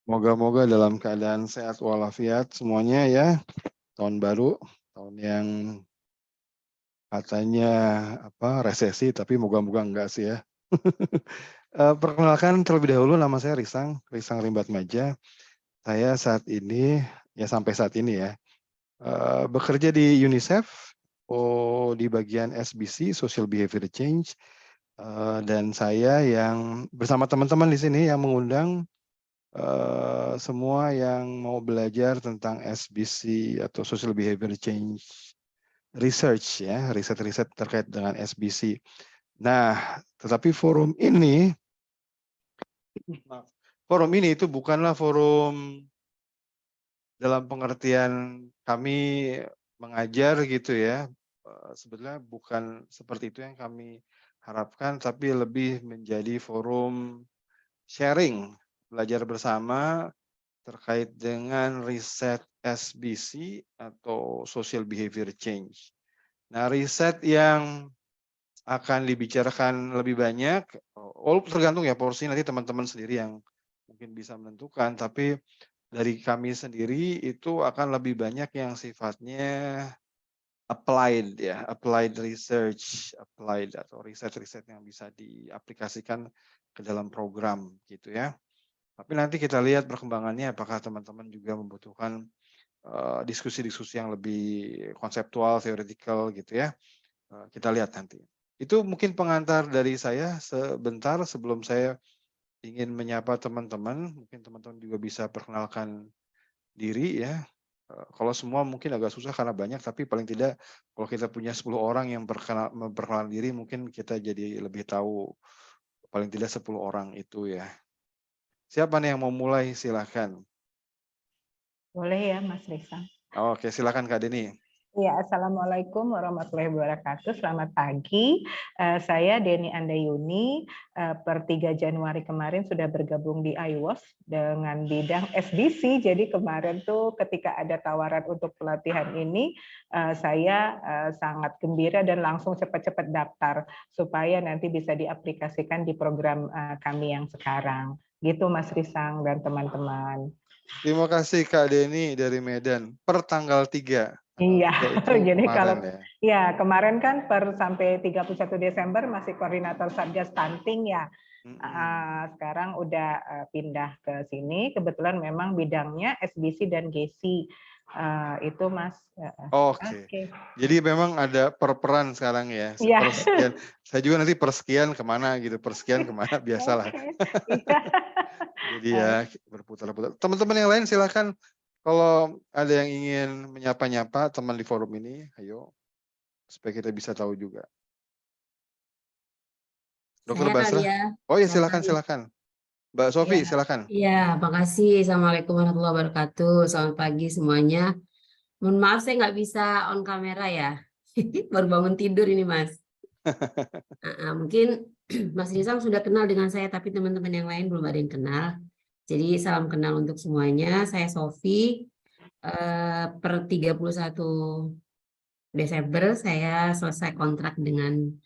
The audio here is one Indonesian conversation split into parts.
Moga-moga dalam keadaan sehat walafiat semuanya ya. Tahun baru, tahun yang katanya resesi, tapi moga-moga enggak sih ya. Perkenalkan terlebih dahulu, nama saya Risang Rimbatmadja. Saya saat ini, ya sampai saat ini ya, bekerja di UNICEF, di bagian SBC, Social Behavior Change, dan saya yang bersama teman-teman di sini yang mengundang semua yang mau belajar tentang SBC atau Social Behavior Change Research ya, riset-riset terkait dengan SBC. Nah, tetapi forum ini itu bukanlah forum dalam pengertian kami mengajar gitu ya. Sebetulnya bukan seperti itu yang kami harapkan, tapi lebih menjadi forum sharing, belajar bersama terkait dengan riset SBC atau Social Behavior Change. Nah, riset yang akan dibicarakan lebih banyak, walaupun tergantung ya porsi nanti teman-teman sendiri yang mungkin bisa menentukan, tapi dari kami sendiri itu akan lebih banyak yang sifatnya applied ya, applied research, applied atau riset-riset yang bisa diaplikasikan ke dalam program gitu ya. Tapi nanti kita lihat perkembangannya apakah teman-teman juga membutuhkan diskusi-diskusi yang lebih konseptual, theoretical gitu ya. Kita lihat nanti. Itu mungkin pengantar dari saya sebentar sebelum saya ingin menyapa teman-teman. Mungkin teman-teman juga bisa perkenalkan diri ya. Kalau semua mungkin agak susah karena banyak, tapi paling tidak kalau kita punya 10 orang yang memperkenalkan diri, mungkin kita jadi lebih tahu paling tidak 10 orang itu ya. Siapa nih yang mau mulai? Silakan. Boleh ya, Mas Risa. Oke, silakan Kak Deni. Ya, Assalamualaikum warahmatullahi wabarakatuh. Selamat pagi. Saya Deni Andayuni. Per 3 Januari kemarin sudah bergabung di IWOS dengan bidang SBC. Jadi kemarin tuh ketika ada tawaran untuk pelatihan ini, saya sangat gembira dan langsung cepat-cepat daftar supaya nanti bisa diaplikasikan di program kami yang sekarang. Gitu Mas Risang dan teman-teman. Terima kasih Kak Deni dari Medan. Per tanggal 3. Iya, itu jadi kemarin kalau ya. kemarin kan sampai 31 Desember masih koordinator Satgas Stunting ya. Sekarang udah pindah ke sini. Kebetulan memang bidangnya SBC dan GESI. Itu Mas. Oke. Jadi memang ada perperan sekarang ya. Iya. Persekian. Saya juga nanti persekian kemana gitu. Persekian kemana biasalah. Iya. Jadi ya berputar-putar. Teman-teman yang lain silakan. Kalau ada yang ingin menyapa-nyapa teman di forum ini, ayo. Supaya kita bisa tahu juga. Dokter Basra. Oh ya silakan. Mbak Sofi silakan. Iya, makasih. Assalamualaikum warahmatullahi wabarakatuh. Selamat pagi semuanya. Mohon maaf saya nggak bisa on kamera ya. Baru bangun tidur ini Mas. Mungkin Mas Rizal sudah kenal dengan saya, tapi teman-teman yang lain belum ada yang kenal. Jadi salam kenal untuk semuanya. Saya Sofi. Per 31 Desember saya selesai kontrak dengan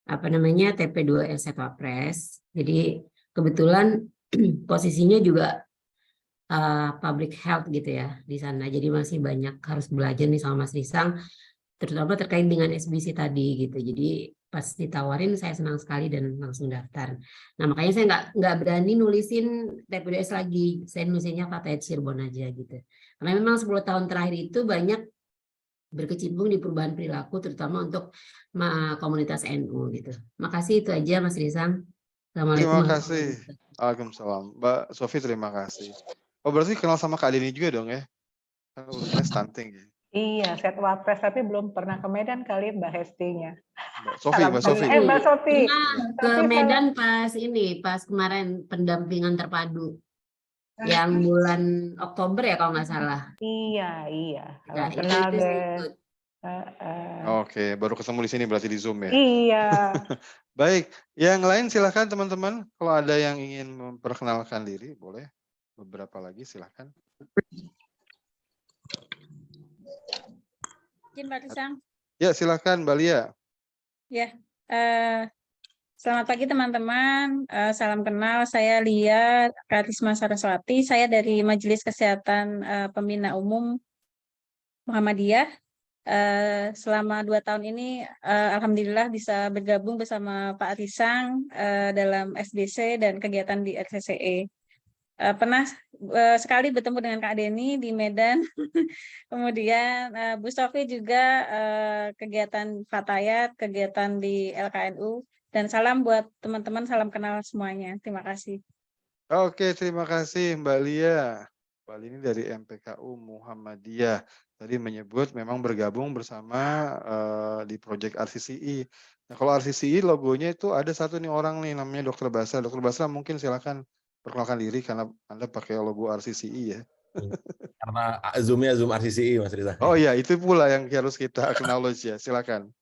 TP2R1 Wapres. Jadi kebetulan posisinya juga public health gitu ya di sana. Jadi masih banyak harus belajar nih sama Mas Risang, terutama terkait dengan SBC tadi gitu. Jadi pas ditawarin saya senang sekali dan langsung daftar. Nah makanya saya nggak berani nulisin TPDS lagi. Saya nulisinnya Fatayat Cirebon aja gitu. Karena memang 10 tahun terakhir itu banyak berkecimpung di perubahan perilaku, terutama untuk komunitas NU gitu. Makasih itu aja Mas Risang. Assalamualaikum. Terima kasih. Waalaikumsalam. Mbak Sofi terima kasih. Oh berarti kenal sama Kak Deni juga dong ya? Kan urusannya stunting ya. Iya, set wapres tapi belum pernah ke Medan kali Mbak Hestinya. Mbak Sofi. Mbak Sofi. Ke Medan pas kemarin pendampingan terpadu. Yang bulan Oktober ya kalau nggak salah. Iya. Ya, Kenal itu saya deh. ikut. Oke, baru ketemu di sini berarti di Zoom ya. Iya. Baik, yang lain silakan teman-teman. Kalau ada yang ingin memperkenalkan diri, boleh. Beberapa lagi silakan. Izin Pak Risang. Ya silakan Mbak Lia. Ya, Selamat pagi teman-teman, salam kenal, saya Lia Karisma Saraswati, saya dari Majelis Kesehatan Pembina Umum Muhammadiyah. Selama 2 tahun ini, alhamdulillah bisa bergabung bersama Pak Risang dalam SDC dan kegiatan di RCCE. Pernah sekali bertemu dengan Kak Deni di Medan, kemudian Bu Sofi juga kegiatan Fatayat, kegiatan di LKNU, dan salam buat teman-teman, salam kenal semuanya. Terima kasih. Oke, terima kasih Mbak Lia. Mbak Lia ini dari MPKU Muhammadiyah. Tadi menyebut memang bergabung bersama di Project RCCI. Nah, kalau RCCI logonya itu ada satu nih orang nih namanya Dr. Basra. Dr. Basra mungkin silakan perkenalkan diri karena Anda pakai logo RCCI ya. Karena Zoom-nya Zoom RCCI, Mas Riza. Oh iya, itu pula yang harus kita acknowledge ya. Silakan.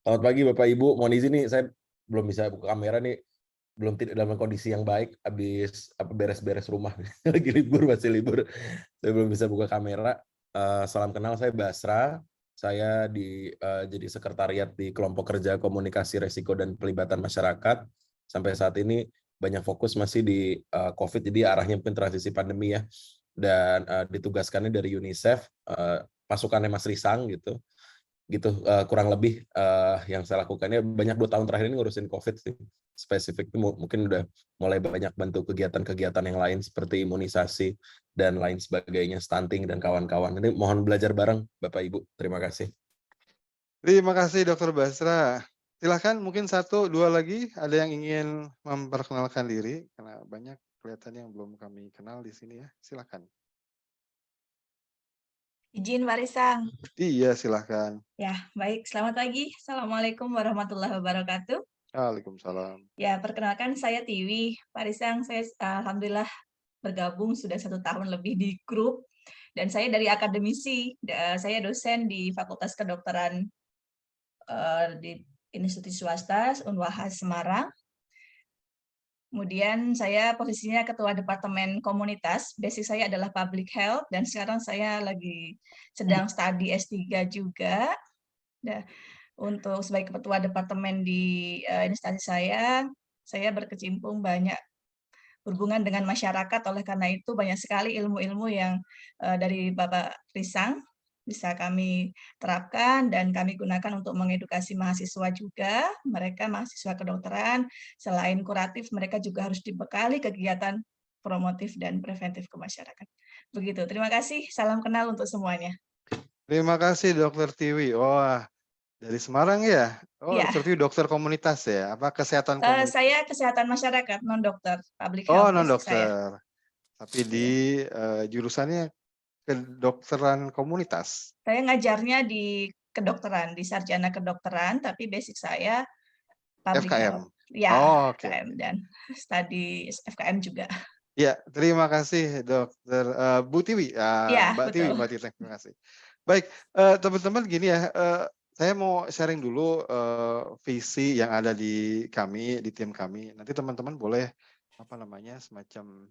Selamat pagi Bapak Ibu. Mohon izin nih, saya belum bisa buka kamera nih. Belum tidak dalam kondisi yang baik. Habis beres-beres rumah. Lagi libur, masih libur. Saya belum bisa buka kamera. Salam kenal, saya Basra. Saya jadi sekretariat di kelompok kerja komunikasi resiko dan pelibatan masyarakat. Sampai saat ini banyak fokus masih di COVID, jadi arahnya mungkin transisi pandemi ya. Dan ditugaskannya dari UNICEF, pasukannya Mas Risang gitu kurang lebih yang saya lakukannya banyak 2 tahun terakhir ini ngurusin COVID sih. Spesifik itu mungkin udah mulai banyak bantu kegiatan-kegiatan yang lain seperti imunisasi dan lain sebagainya, stunting dan kawan-kawan. Ini mohon belajar bareng Bapak Ibu. Terima kasih. Terima kasih Dr. Basra. Silakan mungkin 1, 2 lagi ada yang ingin memperkenalkan diri karena banyak kelihatan yang belum kami kenal di sini ya. Silakan. Izin Pak Risang. Iya, silakan. Ya, baik. Selamat pagi. Assalamualaikum warahmatullahi wabarakatuh. Waalaikumsalam. Ya, perkenalkan saya Tiwi. Pak Risang, saya alhamdulillah bergabung sudah 1 tahun lebih di grup. Dan saya dari akademisi. Saya dosen di Fakultas Kedokteran di Institut Swasta Unwahas Semarang. Kemudian saya posisinya Ketua Departemen Komunitas, basic saya adalah Public Health, dan sekarang saya lagi sedang studi S3 juga. Nah, untuk sebagai Ketua Departemen di instansi saya berkecimpung banyak berhubungan dengan masyarakat, oleh karena itu banyak sekali ilmu-ilmu yang dari Bapak Risang bisa kami terapkan dan kami gunakan untuk mengedukasi mahasiswa juga. Mereka mahasiswa kedokteran, selain kuratif, mereka juga harus dibekali kegiatan promotif dan preventif ke masyarakat. Begitu, terima kasih. Salam kenal untuk semuanya. Terima kasih Dr. Tiwi. Wah, dari Semarang ya? Oh, Ya. Dr. Tiwi dokter komunitas ya? Apa kesehatan komunitas? Saya kesehatan masyarakat, non-dokter, public Oh, health basic saya. non-dokter. Tapi di jurusannya kedokteran komunitas. Saya ngajarnya di kedokteran, di sarjana kedokteran, tapi basic saya public FKM. health. Ya, Oh, oke. FKM dan studi FKM juga. Ya, terima kasih Dokter Bu Tiwi. Ya, Mbak Tiwi, betul. Mbak Tiwi, terima kasih. Baik, teman-teman gini ya, saya mau sharing dulu visi yang ada di kami, di tim kami. Nanti teman-teman boleh semacam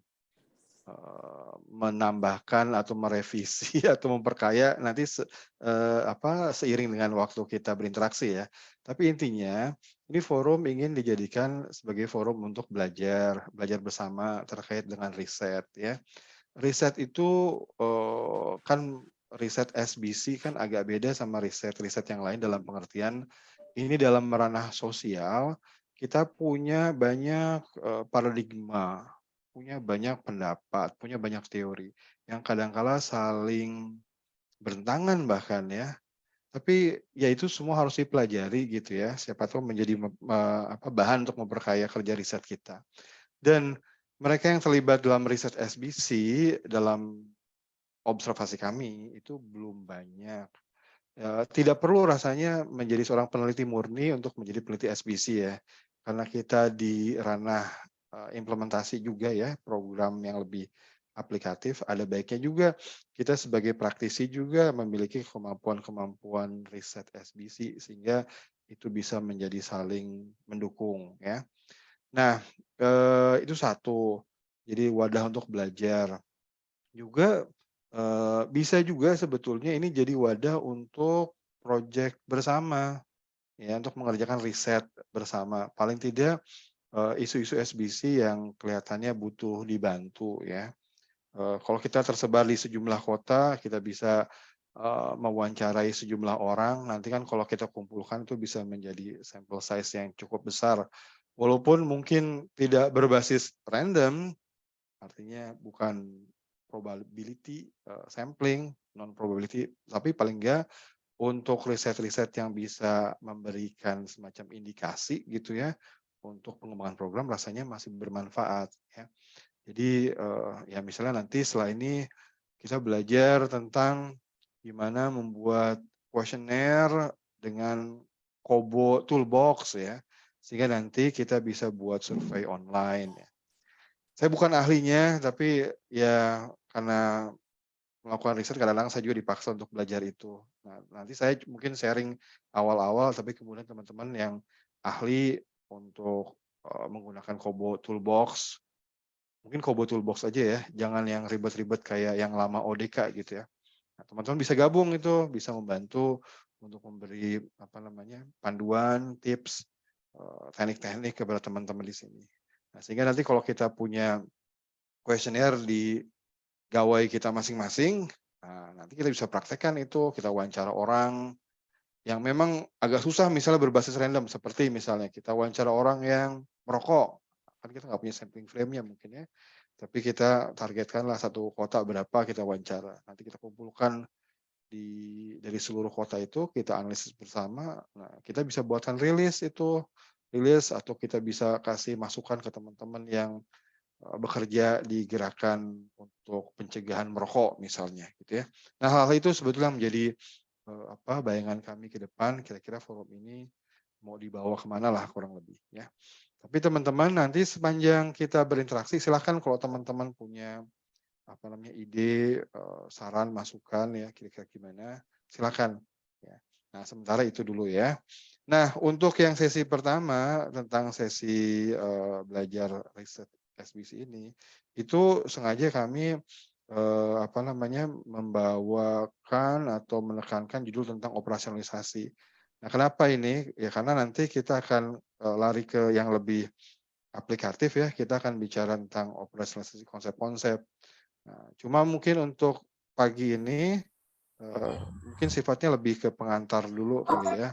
menambahkan atau merevisi atau memperkaya nanti seiring dengan waktu kita berinteraksi ya. Tapi intinya ini forum ingin dijadikan sebagai forum untuk belajar bersama terkait dengan riset ya. Riset itu kan riset SBC kan agak beda sama riset yang lain dalam pengertian ini dalam ranah sosial kita punya banyak paradigma, punya banyak pendapat, punya banyak teori yang kadangkala saling bertentangan bahkan ya. Tapi ya itu semua harus dipelajari gitu ya. Siapa tahu menjadi bahan untuk memperkaya kerja riset kita. Dan mereka yang terlibat dalam riset SBC dalam observasi kami itu belum banyak. Tidak perlu rasanya menjadi seorang peneliti murni untuk menjadi peneliti SBC ya. Karena kita di ranah implementasi juga ya, program yang lebih aplikatif, ada baiknya juga kita sebagai praktisi juga memiliki kemampuan-kemampuan riset SBC sehingga itu bisa menjadi saling mendukung ya. Nah, itu satu. Jadi wadah untuk belajar. Juga bisa juga sebetulnya ini jadi wadah untuk proyek bersama. ya untuk mengerjakan riset bersama. Paling tidak isu-isu SBC yang kelihatannya butuh dibantu ya. Kalau kita tersebar di sejumlah kota, kita bisa mewawancarai sejumlah orang. Nanti kan kalau kita kumpulkan itu bisa menjadi sampel size yang cukup besar. Walaupun mungkin tidak berbasis random, artinya bukan probability sampling, non probability, tapi paling enggak untuk riset-riset yang bisa memberikan semacam indikasi gitu ya untuk pengembangan program rasanya masih bermanfaat ya. Jadi ya misalnya nanti setelah ini kita belajar tentang gimana membuat kuesioner dengan Kobo Toolbox ya, sehingga nanti kita bisa buat survei online ya. Saya bukan ahlinya, tapi ya karena melakukan riset kadang-kadang saya juga dipaksa untuk belajar itu. Nah, nanti saya mungkin sharing awal-awal, tapi kemudian teman-teman yang ahli untuk menggunakan Kobo Toolbox, mungkin Kobo Toolbox aja ya, jangan yang ribet-ribet kayak yang lama ODK gitu ya. Nah, teman-teman bisa gabung itu, bisa membantu untuk memberi apa namanya panduan, tips, teknik-teknik kepada teman-teman di sini. Nah, sehingga nanti kalau kita punya kuesioner di gawai kita masing-masing, nah, nanti kita bisa praktekkan itu, kita wawancara orang yang memang agak susah misalnya berbasis random, seperti misalnya kita wawancara orang yang merokok, kan kita nggak punya sampling frame-nya mungkin ya, tapi kita targetkanlah satu kota berapa kita wawancara, nanti kita kumpulkan dari seluruh kota itu, kita analisis bersama, nah kita bisa buatkan rilis itu, rilis atau kita bisa kasih masukan ke teman-teman yang bekerja di gerakan untuk pencegahan merokok misalnya gitu ya. Nah hal-hal itu sebetulnya menjadi bayangan kami ke depan, kira-kira forum ini mau dibawa kemana lah kurang lebih ya. Tapi teman-teman nanti sepanjang kita berinteraksi silahkan kalau teman-teman punya apa namanya ide, saran, masukan ya kira-kira gimana silakan ya. Nah sementara itu dulu ya. Nah untuk yang sesi pertama tentang sesi belajar riset SBC ini, itu sengaja kami apa namanya membawakan atau menekankan judul tentang operasionalisasi. Nah kenapa ini? Ya karena nanti kita akan lari ke yang lebih aplikatif ya, kita akan bicara tentang operasionalisasi konsep-konsep. Nah, cuma mungkin untuk pagi ini mungkin sifatnya lebih ke pengantar dulu kali ya.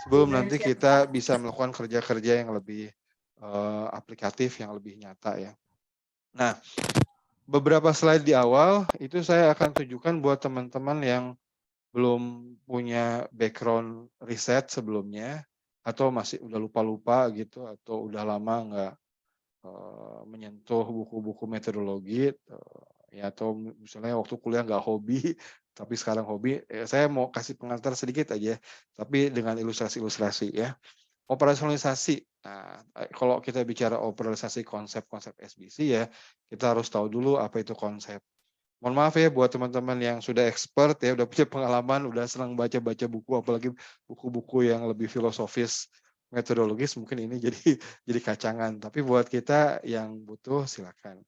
Sebelum nanti kita bisa melakukan kerja-kerja yang lebih aplikatif, yang lebih nyata ya. Nah, beberapa slide di awal itu saya akan tunjukkan buat teman-teman yang belum punya background riset sebelumnya atau masih udah lupa-lupa gitu atau udah lama nggak menyentuh buku-buku metodologi ya atau misalnya waktu kuliah nggak hobi tapi sekarang hobi saya mau kasih pengantar sedikit aja tapi dengan ilustrasi-ilustrasi ya operasionalisasi. Nah kalau kita bicara operasionalisasi konsep-konsep SBC ya kita harus tahu dulu apa itu konsep. Mohon maaf ya buat teman-teman yang sudah expert ya udah punya pengalaman udah senang baca-baca buku apalagi buku-buku yang lebih filosofis metodologis mungkin ini jadi kacangan tapi buat kita yang butuh silakan.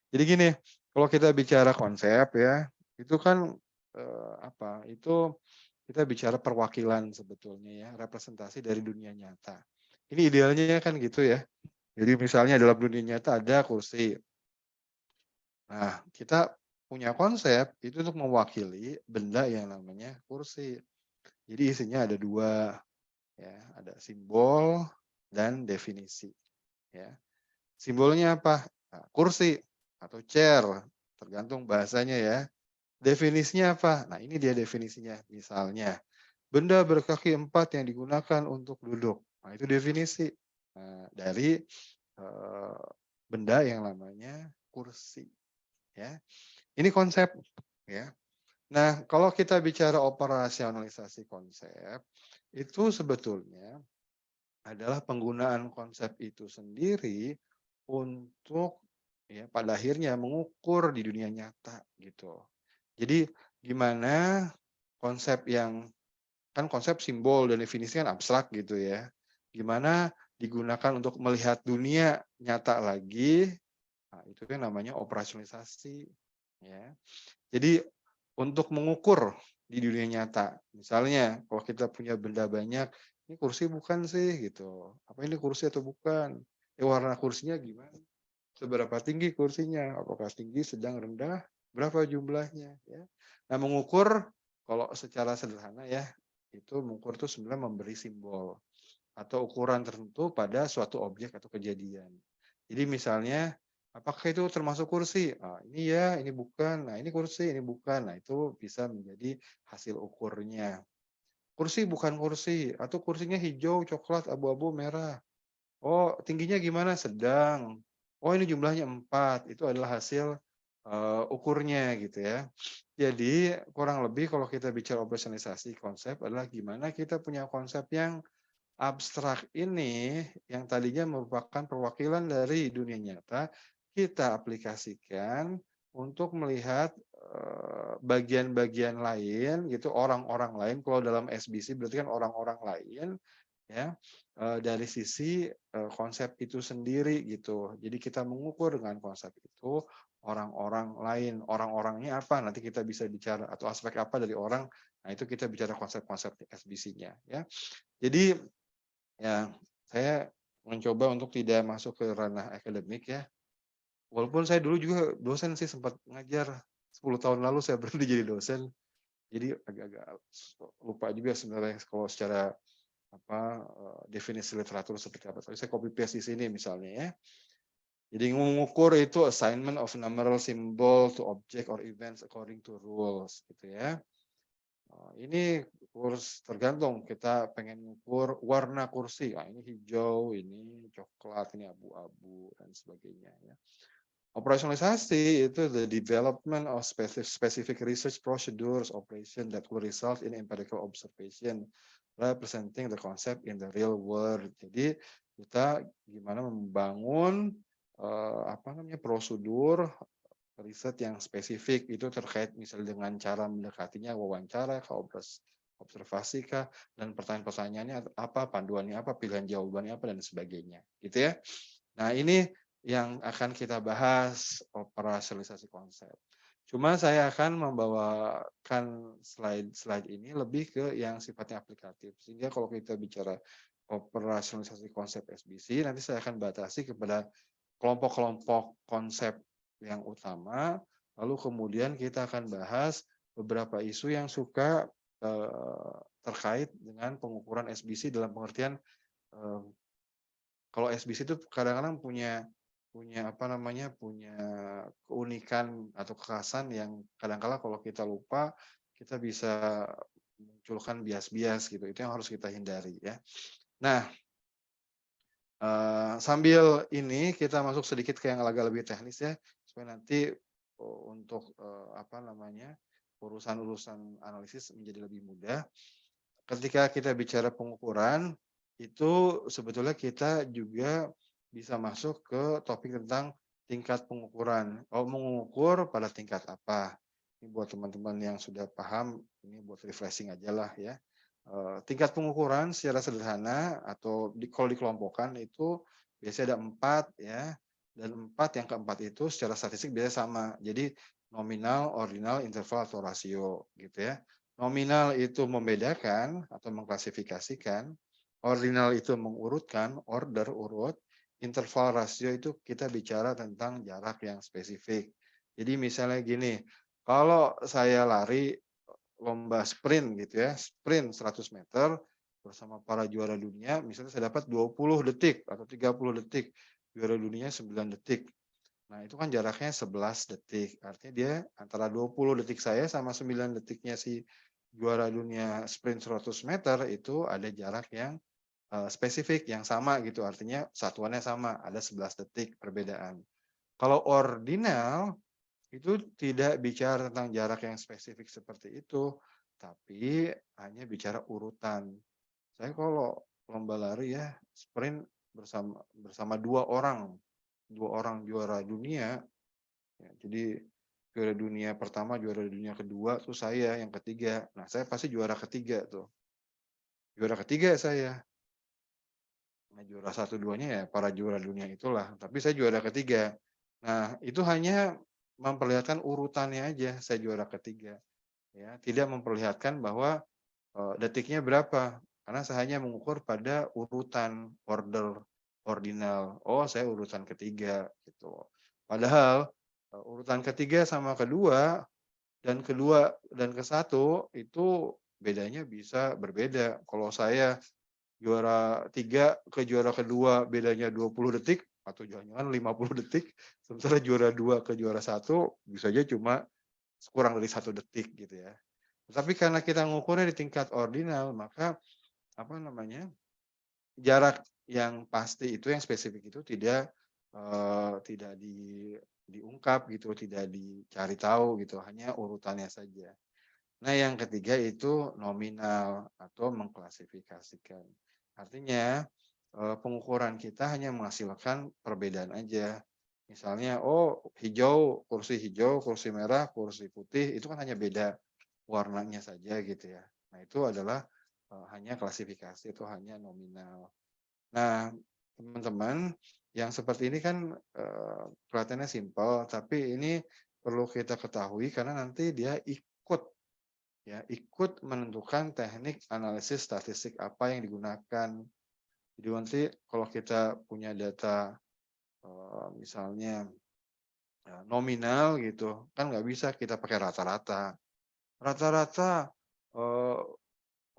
Jadi gini, kalau kita bicara konsep ya, itu kan itu kita bicara perwakilan sebetulnya ya, representasi dari dunia nyata. Ini idealnya kan gitu ya. Jadi misalnya dalam dunia nyata ada kursi. Nah, kita punya konsep itu untuk mewakili benda yang namanya kursi. Jadi isinya ada dua, ya, ada simbol dan definisi. Ya. Simbolnya apa? Nah, kursi atau chair, tergantung bahasanya ya. Definisinya apa? Nah ini dia definisinya. Misalnya, benda berkaki 4 yang digunakan untuk duduk. Nah itu definisi dari benda yang namanya kursi. Ya, ini konsep. Ya. Nah kalau kita bicara operasionalisasi konsep, itu sebetulnya adalah penggunaan konsep itu sendiri untuk ya pada akhirnya mengukur di dunia nyata gitu. Jadi gimana konsep yang kan konsep simbol dan definisi kan abstrak gitu ya. Gimana digunakan untuk melihat dunia nyata lagi, nah, itu kan namanya operasionalisasi ya. Jadi untuk mengukur di dunia nyata, misalnya kalau kita punya benda banyak ini kursi bukan sih gitu. Apa ini kursi atau bukan? Warna kursinya gimana? Seberapa tinggi kursinya? Apakah tinggi, sedang, rendah? Berapa jumlahnya? Ya. Nah, mengukur kalau secara sederhana ya, itu mengukur itu sebenarnya memberi simbol atau ukuran tertentu pada suatu objek atau kejadian. Jadi misalnya, apakah itu termasuk kursi? Ini ya, ini bukan. Nah, ini kursi, ini bukan. Nah, itu bisa menjadi hasil ukurnya. Kursi bukan kursi, atau kursinya hijau, coklat, abu-abu, merah. Oh, tingginya gimana? Sedang. Oh, ini jumlahnya 4. Itu adalah hasil ukurnya gitu ya. Jadi kurang lebih kalau kita bicara operasionalisasi konsep adalah gimana kita punya konsep yang abstrak ini yang tadinya merupakan perwakilan dari dunia nyata, kita aplikasikan untuk melihat bagian-bagian lain gitu, orang-orang lain. Kalau dalam SBC berarti kan orang-orang lain ya, dari sisi konsep itu sendiri gitu. Jadi kita mengukur dengan konsep itu orang-orang lain, orang-orangnya apa nanti kita bisa bicara atau aspek apa dari orang. Nah, itu kita bicara konsep-konsep SBC-nya ya. Jadi ya, saya mencoba untuk tidak masuk ke ranah akademik ya. Walaupun saya dulu juga dosen sih, sempat ngajar 10 tahun lalu saya berhenti jadi dosen. Jadi agak-agak lupa juga sebenarnya kalau secara definisi literatur seperti apa. Tapi saya copy paste di sini misalnya ya. Jadi mengukur itu assignment of numeral symbol to object or events according to rules gitu ya. Ini kurs tergantung kita pengen ngukur warna kursi. Ini hijau, ini coklat, ini abu-abu dan sebagainya ya. Operasionalisasi itu the development of specific research procedures operation that will result in empirical observation representing the concept in the real world. Jadi kita gimana membangun prosedur riset yang spesifik itu terkait misalnya dengan cara mendekatinya, wawancara, observasi kah, dan pertanyaan-pertanyaannya apa, panduannya apa, pilihan jawabannya apa, dan sebagainya. Gitu ya. Nah, ini yang akan kita bahas operasionalisasi konsep. Cuma saya akan membawakan slide ini lebih ke yang sifatnya aplikatif. Sehingga kalau kita bicara operasionalisasi konsep SBC, nanti saya akan batasi kepada kelompok-kelompok konsep yang utama, lalu kemudian kita akan bahas beberapa isu yang suka terkait dengan pengukuran SBC dalam pengertian kalau SBC itu kadang-kadang punya keunikan atau kekhasan yang kadang-kala kalau kita lupa kita bisa munculkan bias-bias gitu. Itu yang harus kita hindari ya. Nah, sambil ini kita masuk sedikit ke yang agak lebih teknis ya, supaya nanti untuk urusan-urusan analisis menjadi lebih mudah. Ketika kita bicara pengukuran, itu sebetulnya kita juga bisa masuk ke topik tentang tingkat pengukuran. Mengukur pada tingkat apa? Ini buat teman-teman yang sudah paham, ini buat refreshing aja lah ya. Tingkat pengukuran secara sederhana atau kalau dikelompokkan itu biasanya ada 4 ya, dan yang keempat itu secara statistik biasanya sama. Jadi nominal, ordinal, interval atau rasio gitu ya. Nominal itu membedakan atau mengklasifikasikan, ordinal itu mengurutkan, order urut, interval rasio itu kita bicara tentang jarak yang spesifik. Jadi misalnya gini, kalau saya lari lomba sprint gitu ya, sprint 100 meter bersama para juara dunia, misalnya saya dapat 20 detik atau 30 detik, juara dunia 9 detik. Nah, itu kan jaraknya 11 detik. Artinya dia antara 20 detik saya sama 9 detiknya si juara dunia sprint 100 meter itu ada jarak yang spesifik, yang sama gitu. Artinya satuannya sama, ada 11 detik perbedaan. Kalau ordinal, itu tidak bicara tentang jarak yang spesifik seperti itu, tapi hanya bicara urutan. Saya kalau lomba lari ya, sprint bersama dua orang juara dunia. Ya, jadi juara dunia pertama, juara dunia kedua, tuh saya yang ketiga. Nah, saya pasti juara ketiga tuh. Juara ketiga saya. Nah, juara 1-2-nya ya para juara dunia itulah. Tapi saya juara ketiga. Nah, itu hanya memperlihatkan urutannya aja, saya juara ketiga. Ya, tidak memperlihatkan bahwa detiknya berapa. karena saya hanya mengukur pada urutan order ordinal. Oh, saya urutan ketiga gitu. Padahal urutan ketiga sama kedua dan ke-1 itu bedanya bisa berbeda. Kalau saya juara 3 ke juara kedua bedanya 20 detik atau jangan-jangan 50 detik, sementara juara 2 ke juara 1 bisa aja cuma kurang dari 1 detik gitu ya. Tapi karena kita ngukurnya di tingkat ordinal, maka apa namanya, jarak yang pasti itu, yang spesifik itu tidak diungkap gitu, tidak dicari tahu gitu, hanya urutannya saja. Nah, yang ketiga itu nominal atau mengklasifikasikan. Artinya pengukuran kita hanya menghasilkan perbedaan aja. Misalnya, oh hijau, kursi merah, kursi putih, itu kan hanya beda warnanya saja gitu ya. Nah, itu adalah hanya klasifikasi, itu hanya nominal. Nah, teman-teman, yang seperti ini kan kelihatannya simpel, tapi ini perlu kita ketahui karena nanti dia ikut menentukan teknik analisis statistik apa yang digunakan. Jadi nanti kalau kita punya data misalnya nominal gitu, kan nggak bisa kita pakai rata-rata. Rata-rata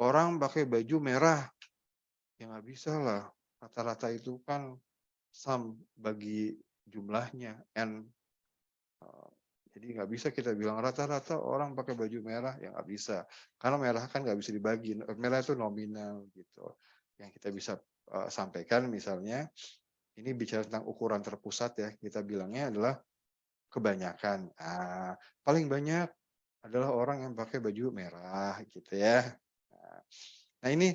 orang pakai baju merah, ya nggak bisa lah. Rata-rata itu kan sum bagi jumlahnya, n. Jadi nggak bisa kita bilang rata-rata orang pakai baju merah, ya nggak bisa. Karena merah kan nggak bisa dibagi, merah itu nominal gitu. Yang kita bisa sampaikan misalnya, ini bicara tentang ukuran terpusat ya, kita bilangnya adalah kebanyakan. Paling banyak adalah orang yang pakai baju merah gitu ya. Nah ini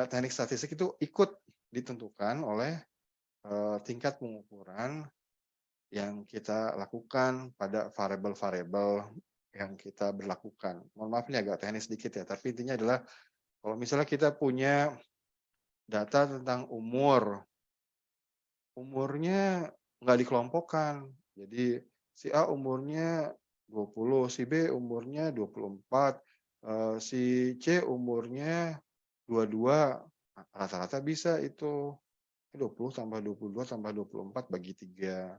teknik statistik itu ikut ditentukan oleh tingkat pengukuran yang kita lakukan pada variabel-variabel yang kita berlakukan. Mohon maaf ini agak teknis sedikit ya, tapi intinya adalah kalau misalnya kita punya data tentang umurnya nggak dikelompokkan. Jadi si A umurnya 20, si B umurnya 24, si C umurnya 22, rata-rata bisa itu 20 tambah 22 tambah 24 bagi 3.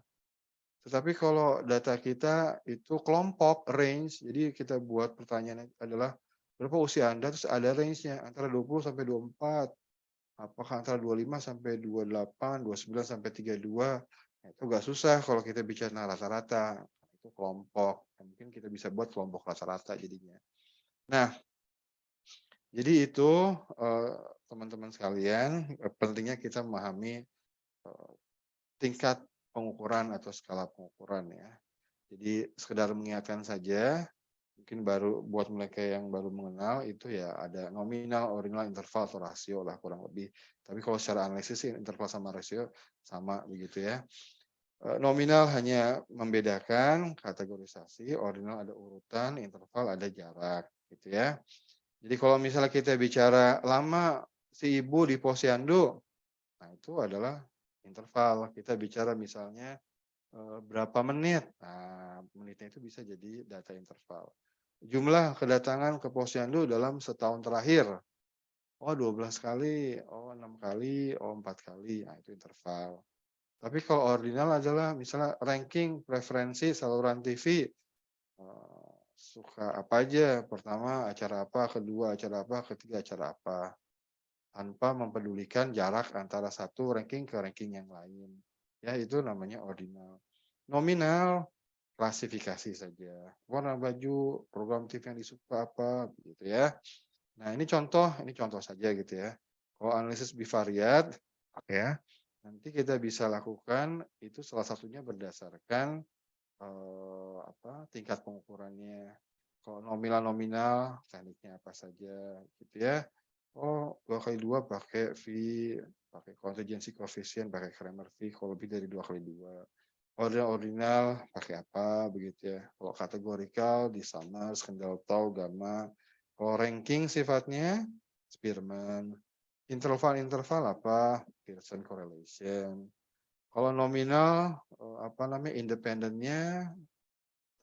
Tetapi kalau data kita itu kelompok, range, jadi kita buat pertanyaannya adalah berapa usia Anda, terus ada range-nya antara 20 sampai 24, apakah antara 25 sampai 28, 29 sampai 32, nah, itu nggak susah kalau kita bicara rata-rata, itu kelompok, mungkin kita bisa buat kelompok rata-rata jadinya. Nah, jadi itu teman-teman sekalian, pentingnya kita memahami tingkat pengukuran atau skala pengukuran ya. Jadi sekedar mengingatkan saja, mungkin baru buat mereka yang baru mengenal itu ya ada nominal, ordinal, interval atau rasio lah kurang lebih. Tapi kalau secara analisis sih interval sama rasio sama begitu ya. Nominal hanya membedakan kategorisasi, ordinal ada urutan, interval ada jarak gitu ya. Jadi kalau misalnya kita bicara lama si ibu di posyandu, nah itu adalah interval. Kita bicara misalnya berapa menit. Nah, menitnya itu bisa jadi data interval. Jumlah kedatangan ke posyandu dalam setahun terakhir. Oh, 12 kali, oh 6 kali, oh 4 kali. Nah, itu interval. Tapi kalau ordinal adalah misalnya ranking preferensi saluran TV. Suka apa aja, pertama acara apa, kedua acara apa, ketiga acara apa. Tanpa mempedulikan jarak antara satu ranking ke ranking yang lain. Ya, itu namanya ordinal. Nominal, klasifikasi saja. Warna baju, program TV yang disuka apa, gitu ya. Nah, ini contoh saja gitu ya. Kalau analisis bivariat, ya, nanti kita bisa lakukan itu salah satunya berdasarkan tingkat pengukurannya. Kalau nominal tekniknya apa saja, gitu ya. Oh, 2x2 pakai V, pakai contingency coefficient, pakai Kramer V, kalau lebih dari 2x2. Ordinal pakai apa begitu ya. Kalau kategorikal di Summers, Kendall-Tau, Gamma. Kalau ranking sifatnya Spearman. Interval apa? Pearson correlation. Kalau nominal independennya,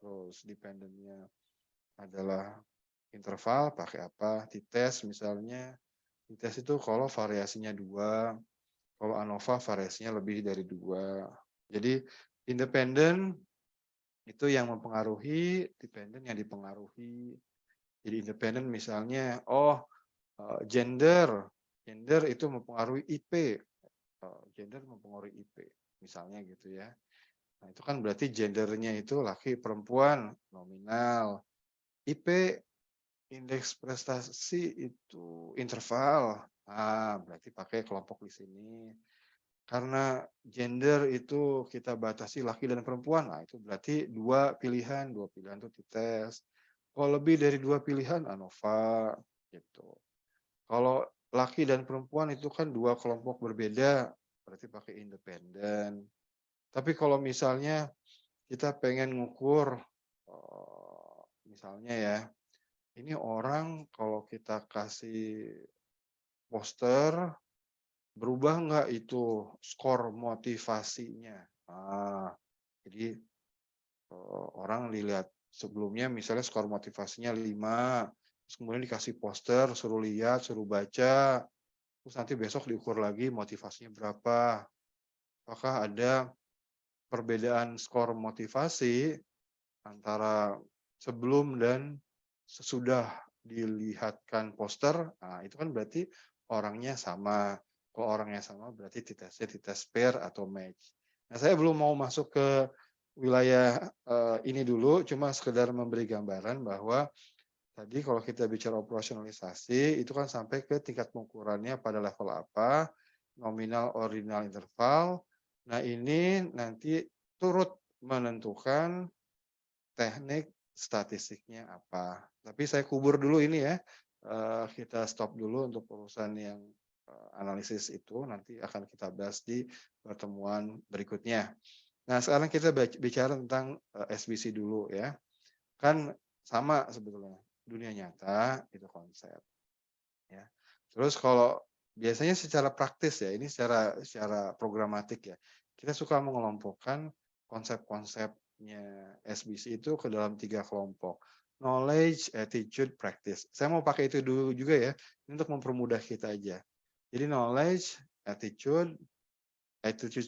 terus dependennya adalah interval pakai apa? T-test misalnya. Dites itu kalau variasinya 2, kalau ANOVA variasinya lebih dari 2. Jadi independen itu yang mempengaruhi, dependen yang dipengaruhi. Jadi independen misalnya, gender itu mempengaruhi IP, gender mempengaruhi IP, misalnya gitu ya. Nah itu kan berarti gendernya itu laki perempuan nominal, IP indeks prestasi itu interval. Ah, berarti pakai kelompok di sini. Karena gender itu kita batasi laki dan perempuan, nah itu berarti 2 pilihan itu dites. Kalau lebih dari 2 pilihan ANOVA gitu. Kalau laki dan perempuan itu kan 2 kelompok berbeda, berarti pakai independen. Tapi kalau misalnya kita pengen ngukur, misalnya ya, ini orang kalau kita kasih poster, berubah nggak itu skor motivasinya? Jadi orang dilihat sebelumnya misalnya skor motivasinya 5, terus kemudian dikasih poster, suruh lihat, suruh baca, terus nanti besok diukur lagi motivasinya berapa. Apakah ada perbedaan skor motivasi antara sebelum dan sesudah dilihatkan poster? Nah, itu kan berarti orangnya sama. Kalau orangnya sama berarti ditesnya dites pair atau match. Nah, saya belum mau masuk ke wilayah ini dulu, cuma sekedar memberi gambaran bahwa tadi kalau kita bicara operasionalisasi itu kan sampai ke tingkat pengukurannya pada level apa, nominal, ordinal, interval. Nah ini nanti turut menentukan teknik statistiknya apa. Tapi saya kubur dulu ini ya, kita stop dulu untuk urusan yang analisis itu, nanti akan kita bahas di pertemuan berikutnya. Nah sekarang kita bicara tentang SBC dulu ya. Kan sama sebetulnya, dunia nyata itu konsep. Ya. Terus kalau biasanya secara praktis ya, ini secara programatik ya, kita suka mengelompokkan konsep-konsepnya SBC itu ke dalam 3 kelompok. Knowledge, attitude, practice. Saya mau pakai itu dulu juga ya, untuk mempermudah kita aja. Jadi knowledge, attitude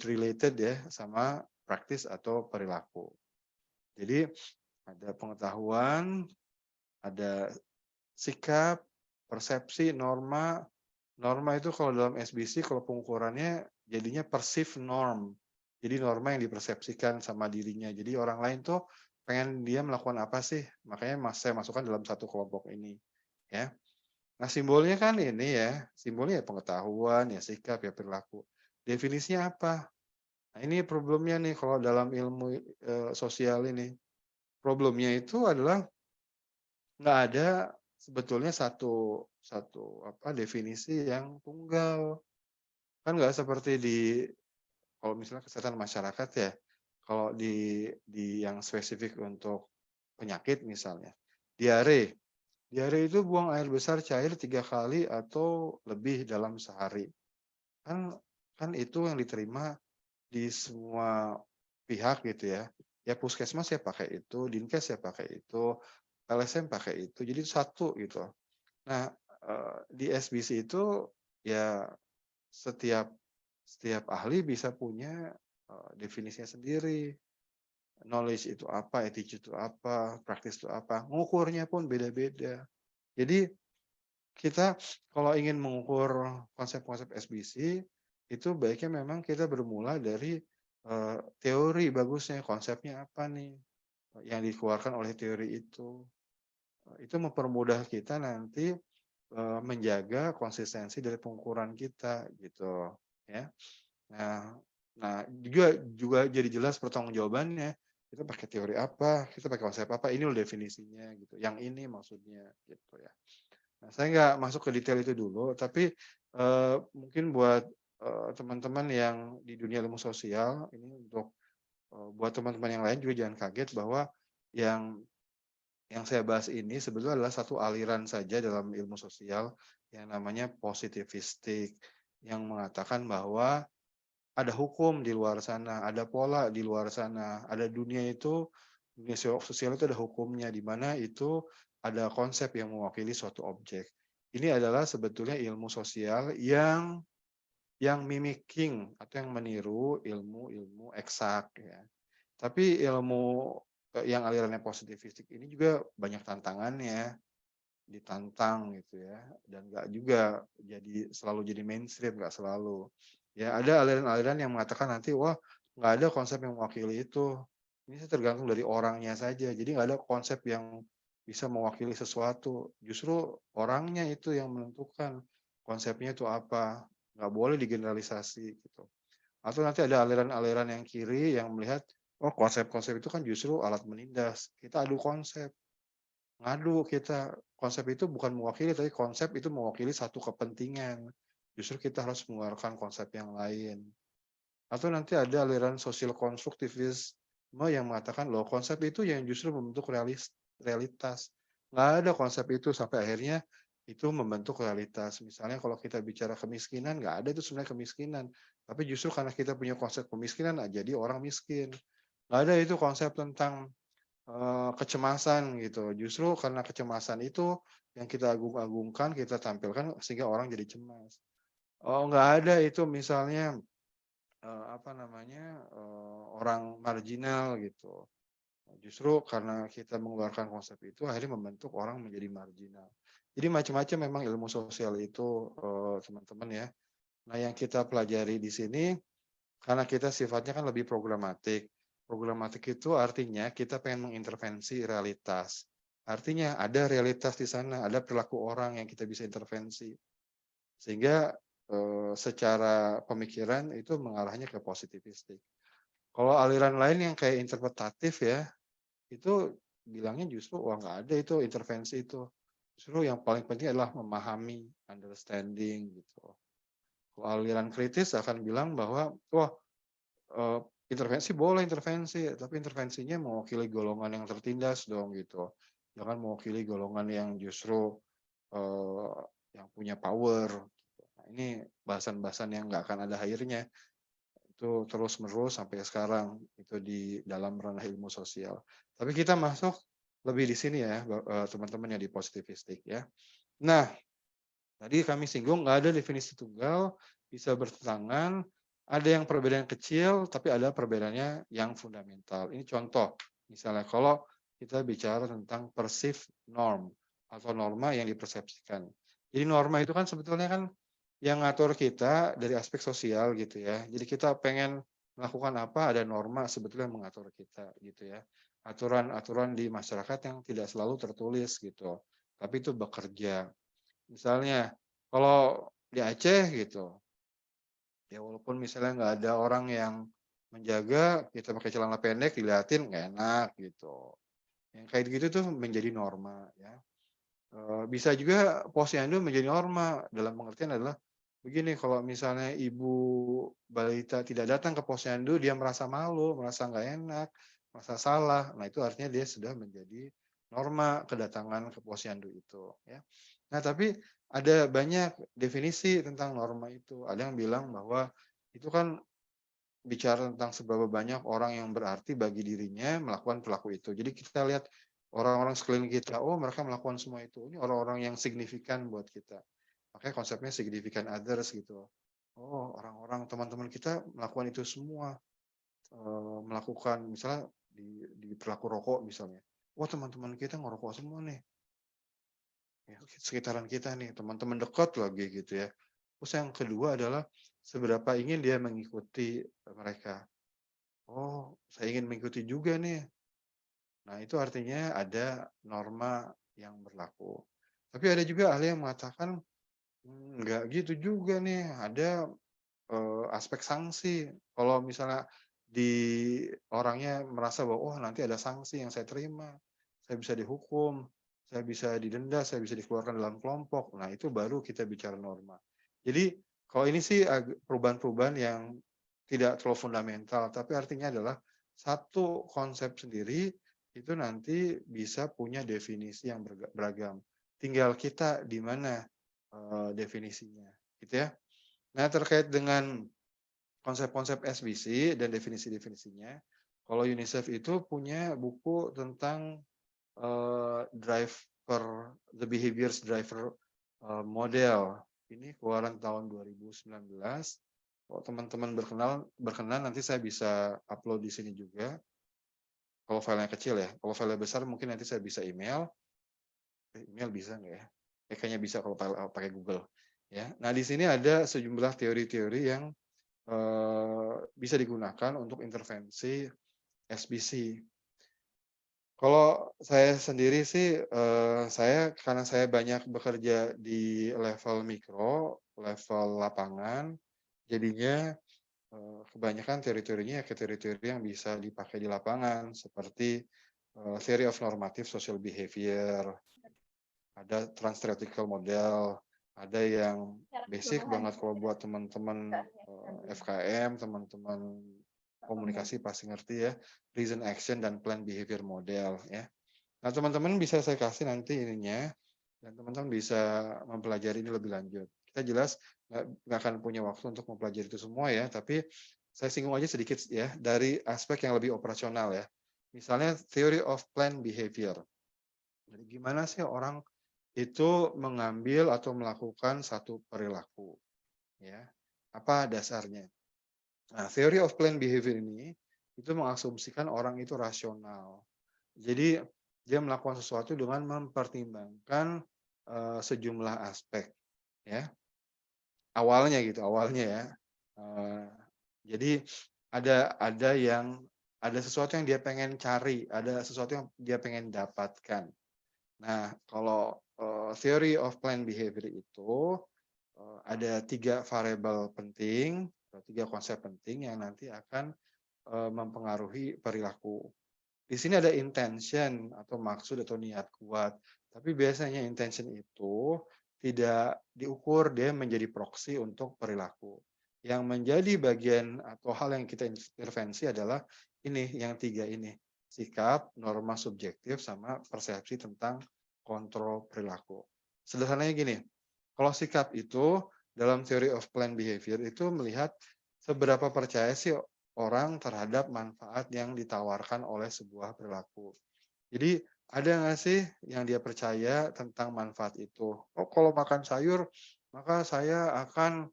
related ya, sama practice atau perilaku. Jadi ada pengetahuan, ada sikap, persepsi, norma. Norma itu kalau dalam SBC, kalau pengukurannya jadinya perceived norm. Jadi norma yang dipersepsikan sama dirinya. Jadi orang lain tuh pengen dia melakukan apa sih? Makanya saya masukkan dalam satu kelompok ini. Ya. Nah simbolnya kan ini ya, simbolnya ya pengetahuan, ya sikap, ya perilaku. Definisinya apa? Nah ini problemnya nih kalau dalam ilmu sosial ini. Problemnya itu adalah nggak ada sebetulnya satu definisi yang tunggal. Kan nggak seperti kalau misalnya kesehatan masyarakat ya, kalau di yang spesifik untuk penyakit misalnya, diare. Diare itu buang air besar cair 3 kali atau lebih dalam sehari. Kan itu yang diterima di semua pihak gitu ya. Ya puskesmas ya pakai itu, dinkes ya pakai itu, LSM pakai itu, jadi satu gitu. Nah, di SBC itu ya setiap ahli bisa punya definisinya sendiri. Knowledge itu apa, attitude itu apa, practice itu apa, mengukurnya pun beda-beda. Jadi kita kalau ingin mengukur konsep-konsep SBC itu baiknya memang kita bermula dari teori bagusnya, konsepnya apa nih yang dikeluarkan oleh teori itu. Itu mempermudah kita nanti menjaga konsistensi dari pengukuran kita gitu ya. Nah juga jadi jelas pertanggungjawabannya. Kita pakai teori apa, kita pakai konsep apa, ini loh definisinya gitu. Yang ini maksudnya gitu ya. Nah, saya nggak masuk ke detail itu dulu, tapi mungkin buat teman-teman yang di dunia ilmu sosial ini untuk buat teman-teman yang lain juga jangan kaget bahwa yang saya bahas ini sebetulnya adalah satu aliran saja dalam ilmu sosial yang namanya positivistik yang mengatakan bahwa ada hukum di luar sana, ada pola di luar sana, ada dunia sosial itu ada hukumnya di mana itu ada konsep yang mewakili suatu objek. ini adalah sebetulnya ilmu sosial yang mimicking atau yang meniru ilmu-ilmu eksak ya. Tapi ilmu yang alirannya positivistik ini juga banyak tantangannya, ditantang gitu ya, dan nggak juga selalu jadi mainstream, nggak selalu. Ya ada aliran-aliran yang mengatakan nanti wah nggak ada konsep yang mewakili itu. Ini sih tergantung dari orangnya saja. Jadi nggak ada konsep yang bisa mewakili sesuatu. Justru orangnya itu yang menentukan konsepnya itu apa. Nggak boleh digeneralisasi gitu. Atau nanti ada aliran-aliran yang kiri yang melihat, oh konsep-konsep itu kan justru alat menindas. Kita adu konsep. Ngadu kita. Konsep itu bukan mewakili, tapi konsep itu mewakili satu kepentingan. Justru kita harus mengeluarkan konsep yang lain. Atau nanti ada aliran sosial konstruktivisme yang mengatakan, loh konsep itu yang justru membentuk realitas. Nggak ada konsep itu sampai akhirnya itu membentuk realitas. Misalnya kalau kita bicara kemiskinan, nggak ada itu sebenarnya kemiskinan. Tapi justru karena kita punya konsep kemiskinan, jadi orang miskin. Nggak ada itu konsep tentang kecemasan gitu. Justru karena kecemasan itu yang kita agung-agungkan, kita tampilkan sehingga orang jadi cemas. Oh, nggak ada itu misalnya orang marginal gitu. Justru karena kita mengeluarkan konsep itu akhirnya membentuk orang menjadi marginal. Jadi macam-macam memang ilmu sosial itu teman-teman ya. Nah, yang kita pelajari di sini karena kita sifatnya kan lebih programatik. Programatik itu artinya kita pengen mengintervensi realitas. Artinya ada realitas di sana, ada perilaku orang yang kita bisa intervensi. Sehingga secara pemikiran itu mengarahnya ke positivistik. Kalau aliran lain yang kayak interpretatif ya, itu bilangnya justru wah nggak ada itu intervensi itu. Justru yang paling penting adalah memahami, understanding gitu. Kalau aliran kritis akan bilang bahwa wah intervensi boleh intervensi, tapi intervensinya mewakili golongan yang tertindas dong gitu. Jangan mewakili golongan yang justru yang punya power. Gitu. Nah, ini bahasan-bahasan yang nggak akan ada akhirnya. Itu terus-menerus sampai sekarang itu di dalam ranah ilmu sosial. Tapi kita masuk lebih di sini ya, teman-teman yang di positivistik ya. Nah, tadi kami singgung nggak ada definisi tunggal, bisa bertentangan, ada yang perbedaan kecil, tapi ada perbedaannya yang fundamental. Ini contoh, misalnya kalau kita bicara tentang perceived norm atau norma yang dipersepsikan. Jadi norma itu kan sebetulnya kan yang ngatur kita dari aspek sosial gitu ya. Jadi kita pengen melakukan apa, ada norma sebetulnya yang mengatur kita gitu ya. Aturan-aturan di masyarakat yang tidak selalu tertulis gitu. Tapi itu bekerja. Misalnya kalau di Aceh gitu, ya walaupun misalnya nggak ada orang yang menjaga, kita pakai celana pendek dilihatin nggak enak gitu. Yang kayak gitu tuh menjadi norma ya. Bisa juga posyandu menjadi norma dalam pengertian adalah begini, kalau misalnya ibu balita tidak datang ke posyandu, dia merasa malu, merasa nggak enak, merasa salah. Nah itu artinya dia sudah menjadi norma kedatangan ke posyandu itu ya. Nah tapi ada banyak definisi tentang norma itu. Ada yang bilang bahwa itu kan bicara tentang seberapa banyak orang yang berarti bagi dirinya melakukan perilaku itu. Jadi kita lihat orang-orang sekeliling kita, oh mereka melakukan semua itu. Ini orang-orang yang signifikan buat kita. Makanya konsepnya significant others gitu. Oh orang-orang teman-teman kita melakukan itu semua. Melakukan misalnya di perilaku rokok misalnya. Wah teman-teman kita ngerokok semua nih. Ya, sekitaran kita nih, teman-teman dekat lagi gitu ya. Terus yang kedua adalah seberapa ingin dia mengikuti mereka. Oh, saya ingin mengikuti juga nih. Nah, itu artinya ada norma yang berlaku. Tapi ada juga ahli yang mengatakan, enggak gitu juga nih, ada aspek sanksi. Kalau misalnya di orangnya merasa bahwa, oh nanti ada sanksi yang saya terima, saya bisa dihukum, saya bisa didenda, saya bisa dikeluarkan dalam kelompok. Nah, itu baru kita bicara norma. Jadi, kalau ini sih perubahan-perubahan yang tidak terlalu fundamental, tapi artinya adalah satu konsep sendiri itu nanti bisa punya definisi yang beragam. Tinggal kita di mana definisinya, gitu ya. Nah, terkait dengan konsep-konsep SBC dan definisi-definisinya, kalau UNICEF itu punya buku tentang driver, the behaviors driver model. Ini keluaran tahun 2019. Kalau teman-teman berkenan nanti saya bisa upload di sini juga. Kalau filenya kecil ya. Kalau filenya besar mungkin nanti saya bisa email. Email bisa nggak ya? Kayaknya bisa kalau pakai Google. Ya. Nah di sini ada sejumlah teori-teori yang bisa digunakan untuk intervensi SBC. Kalau saya sendiri sih, karena saya banyak bekerja di level mikro, level lapangan, jadinya kebanyakan teori-teorinya ya teori-teori yang bisa dipakai di lapangan, seperti theory of normative social behavior, ada trans-theoretical model, ada yang basic banget kalau buat teman-teman FKM, teman-teman komunikasi pasti ngerti ya, reason action dan plan behavior model ya. Nah, teman-teman bisa saya kasih nanti ininya dan teman-teman bisa mempelajari ini lebih lanjut. Kita jelas nggak akan punya waktu untuk mempelajari itu semua ya, tapi saya singgung aja sedikit ya dari aspek yang lebih operasional ya. Misalnya theory of plan behavior. Jadi gimana sih orang itu mengambil atau melakukan satu perilaku ya. Apa dasarnya? Nah, theory of planned behavior ini itu mengasumsikan orang itu rasional. Jadi dia melakukan sesuatu dengan mempertimbangkan sejumlah aspek, ya. Awalnya gitu, awalnya ya. Jadi ada sesuatu yang dia pengen cari, ada sesuatu yang dia pengen dapatkan. Nah, kalau theory of planned behavior itu ada 3 variabel penting, atau 3 konsep penting yang nanti akan mempengaruhi perilaku. Di sini ada intention atau maksud atau niat kuat, tapi biasanya intention itu tidak diukur, dia menjadi proksi untuk perilaku. Yang menjadi bagian atau hal yang kita intervensi adalah ini, yang 3 ini, sikap, norma subjektif, sama persepsi tentang kontrol perilaku. Sederhananya gini, kalau sikap itu dalam theory of planned behavior itu melihat seberapa percaya sih orang terhadap manfaat yang ditawarkan oleh sebuah perilaku. Jadi ada nggak sih yang dia percaya tentang manfaat itu? Oh, kalau makan sayur, maka saya akan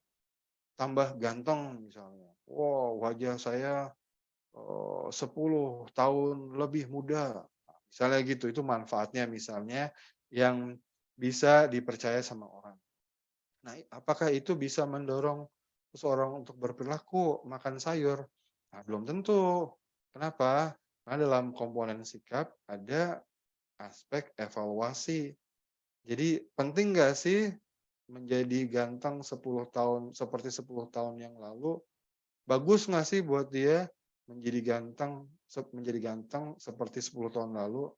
tambah ganteng misalnya. Wow, wajah saya 10 tahun lebih muda. Misalnya gitu, itu manfaatnya misalnya yang bisa dipercaya sama orang. Nah, apakah itu bisa mendorong seseorang untuk berperilaku makan sayur? Nah, belum tentu. Kenapa? Karena dalam komponen sikap ada aspek evaluasi. Jadi penting nggak sih menjadi ganteng 10 tahun seperti 10 tahun yang lalu? Bagus nggak sih buat dia menjadi ganteng seperti 10 tahun lalu?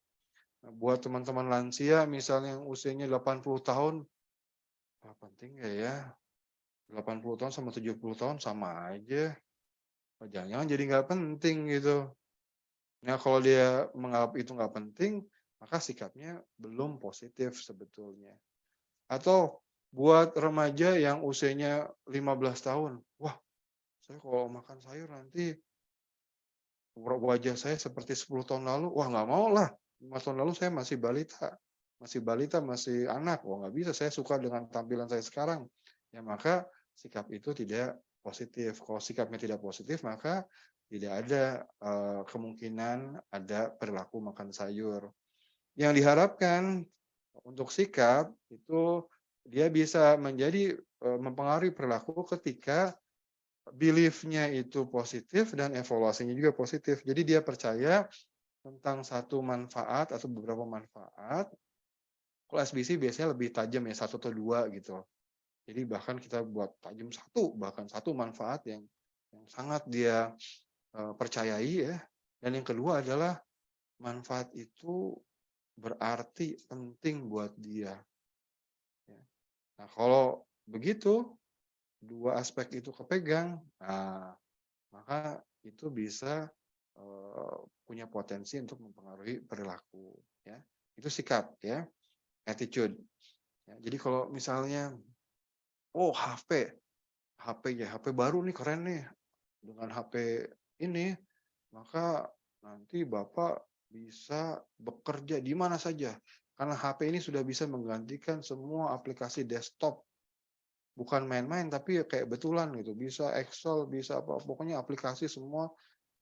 Nah, buat teman-teman lansia misalnya yang usianya 80 tahun, penting nggak ya? 80 tahun sama 70 tahun sama aja. Jangan-jangan jadi nggak penting gitu. Nah, kalau dia menganggap itu nggak penting, maka sikapnya belum positif sebetulnya. Atau buat remaja yang usianya 15 tahun, wah, saya kalau makan sayur nanti wajah saya seperti 10 tahun lalu, wah nggak mau lah. 5 tahun lalu saya masih balita, masih anak, wah nggak bisa, saya suka dengan tampilan saya sekarang. Ya maka sikap itu tidak positif. Kalau sikapnya tidak positif, maka tidak ada kemungkinan ada perilaku makan sayur. Yang diharapkan untuk sikap itu dia bisa menjadi mempengaruhi perilaku ketika belief-nya itu positif dan evaluasinya juga positif. Jadi dia percaya tentang satu manfaat atau beberapa manfaat. Kalau SBC biasanya lebih tajam ya, 1 atau 2 gitu. Jadi bahkan kita buat tajam bahkan satu manfaat yang sangat dia percayai ya. Dan yang kedua adalah manfaat itu berarti penting buat dia. Ya. Nah, kalau begitu 2 aspek itu kepegang, nah maka itu bisa punya potensi untuk mempengaruhi perilaku ya. Itu sikap ya, attitude. Ya, jadi kalau misalnya HP baru nih keren nih. Dengan HP ini maka nanti Bapak bisa bekerja di mana saja. Karena HP ini sudah bisa menggantikan semua aplikasi desktop. Bukan main-main, tapi ya kayak betulan gitu. Bisa Excel, bisa apa, pokoknya aplikasi semua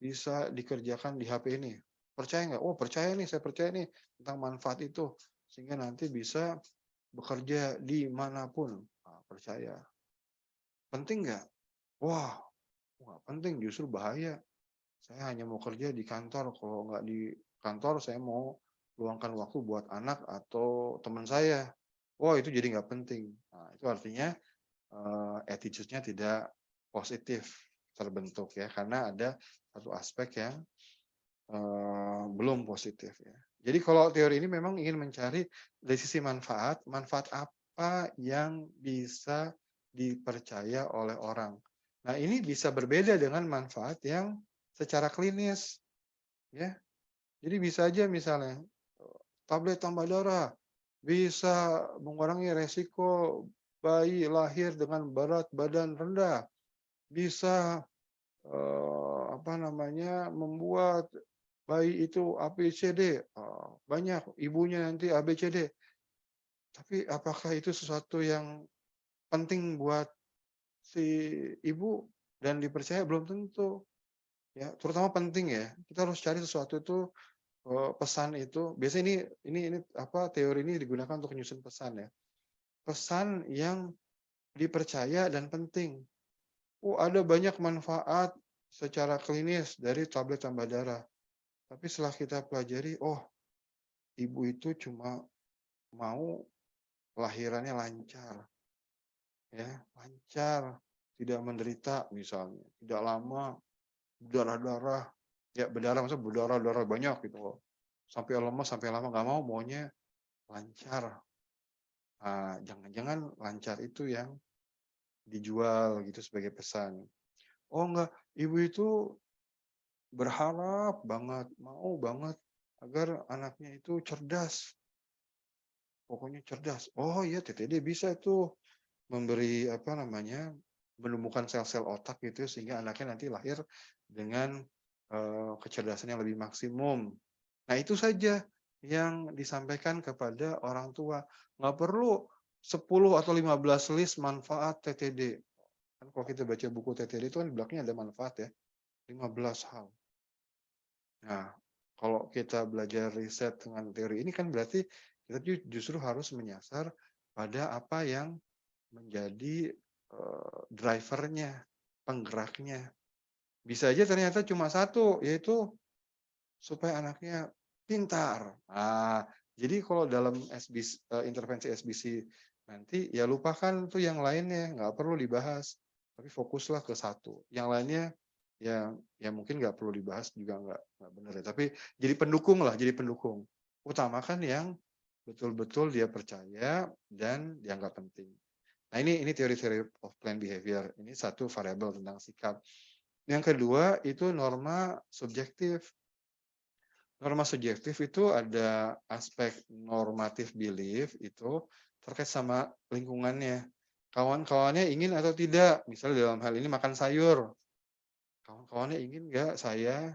bisa dikerjakan di HP ini. Percaya nggak? Oh percaya nih, saya percaya nih tentang manfaat itu. Sehingga nanti bisa bekerja dimanapun. Nah, percaya. Penting nggak? Wah, nggak penting, justru bahaya. Saya hanya mau kerja di kantor. Kalau nggak di kantor, saya mau luangkan waktu buat anak atau teman saya. Wah, itu jadi nggak penting. Nah, itu artinya attitude-nya tidak positif terbentuk ya, karena ada satu aspek yang belum positif ya. Jadi kalau teori ini memang ingin mencari dari sisi manfaat, manfaat apa yang bisa dipercaya oleh orang. Nah, ini bisa berbeda dengan manfaat yang secara klinis ya. Jadi bisa aja misalnya tablet tambah darah bisa mengurangi resiko bayi lahir dengan berat badan rendah, bisa apa namanya, membuat bayi itu ABCD, banyak ibunya nanti ABCD. Tapi apakah itu sesuatu yang penting buat si ibu dan dipercaya? Belum tentu. Ya, terutama penting ya. Kita harus cari sesuatu itu pesan itu. Biasanya ini apa teori ini digunakan untuk menyusun pesan ya. Pesan yang dipercaya dan penting. Ada banyak manfaat secara klinis dari tablet tambah darah. Tapi setelah kita pelajari, ibu itu cuma mau lahirannya lancar, ya, lancar, tidak menderita misalnya, tidak lama berdarah-darah, ya berdarah maksudnya berdarah-darah banyak gitu loh. Sampai lemas, sampai lama nggak mau, maunya lancar. Nah, jangan-jangan lancar itu yang dijual gitu sebagai pesan. Oh enggak, ibu itu berharap banget, mau banget agar anaknya itu cerdas. Pokoknya cerdas. Oh iya, TTD bisa tuh memberi apa namanya, menumbuhkan sel-sel otak gitu sehingga anaknya nanti lahir dengan kecerdasan yang lebih maksimum. Nah, itu saja yang disampaikan kepada orang tua. Nggak perlu 10 atau 15 list manfaat TTD. Kan kalau kita baca buku TTD itu kan di belakangnya ada manfaat ya, 15 hal. Nah, kalau kita belajar riset dengan teori ini kan berarti kita justru harus menyasar pada apa yang menjadi drivernya, penggeraknya. Bisa aja ternyata cuma satu, yaitu supaya anaknya pintar. Nah, jadi kalau dalam intervensi SBC nanti ya lupakan tuh yang lainnya, nggak perlu dibahas. Tapi fokuslah ke satu. Yang lainnya ya mungkin nggak perlu dibahas juga nggak benar ya. Tapi jadi pendukung lah, jadi pendukung. Utamakan yang betul-betul dia percaya dan dianggap penting. Nah, ini teori-teori of planned behavior. Ini satu variabel tentang sikap. Yang kedua itu norma subjektif. Norma subjektif itu ada aspek normatif belief itu terkait sama lingkungannya. Kawan-kawannya ingin atau tidak, misalnya dalam hal ini makan sayur. Kawan-kawannya ingin nggak saya,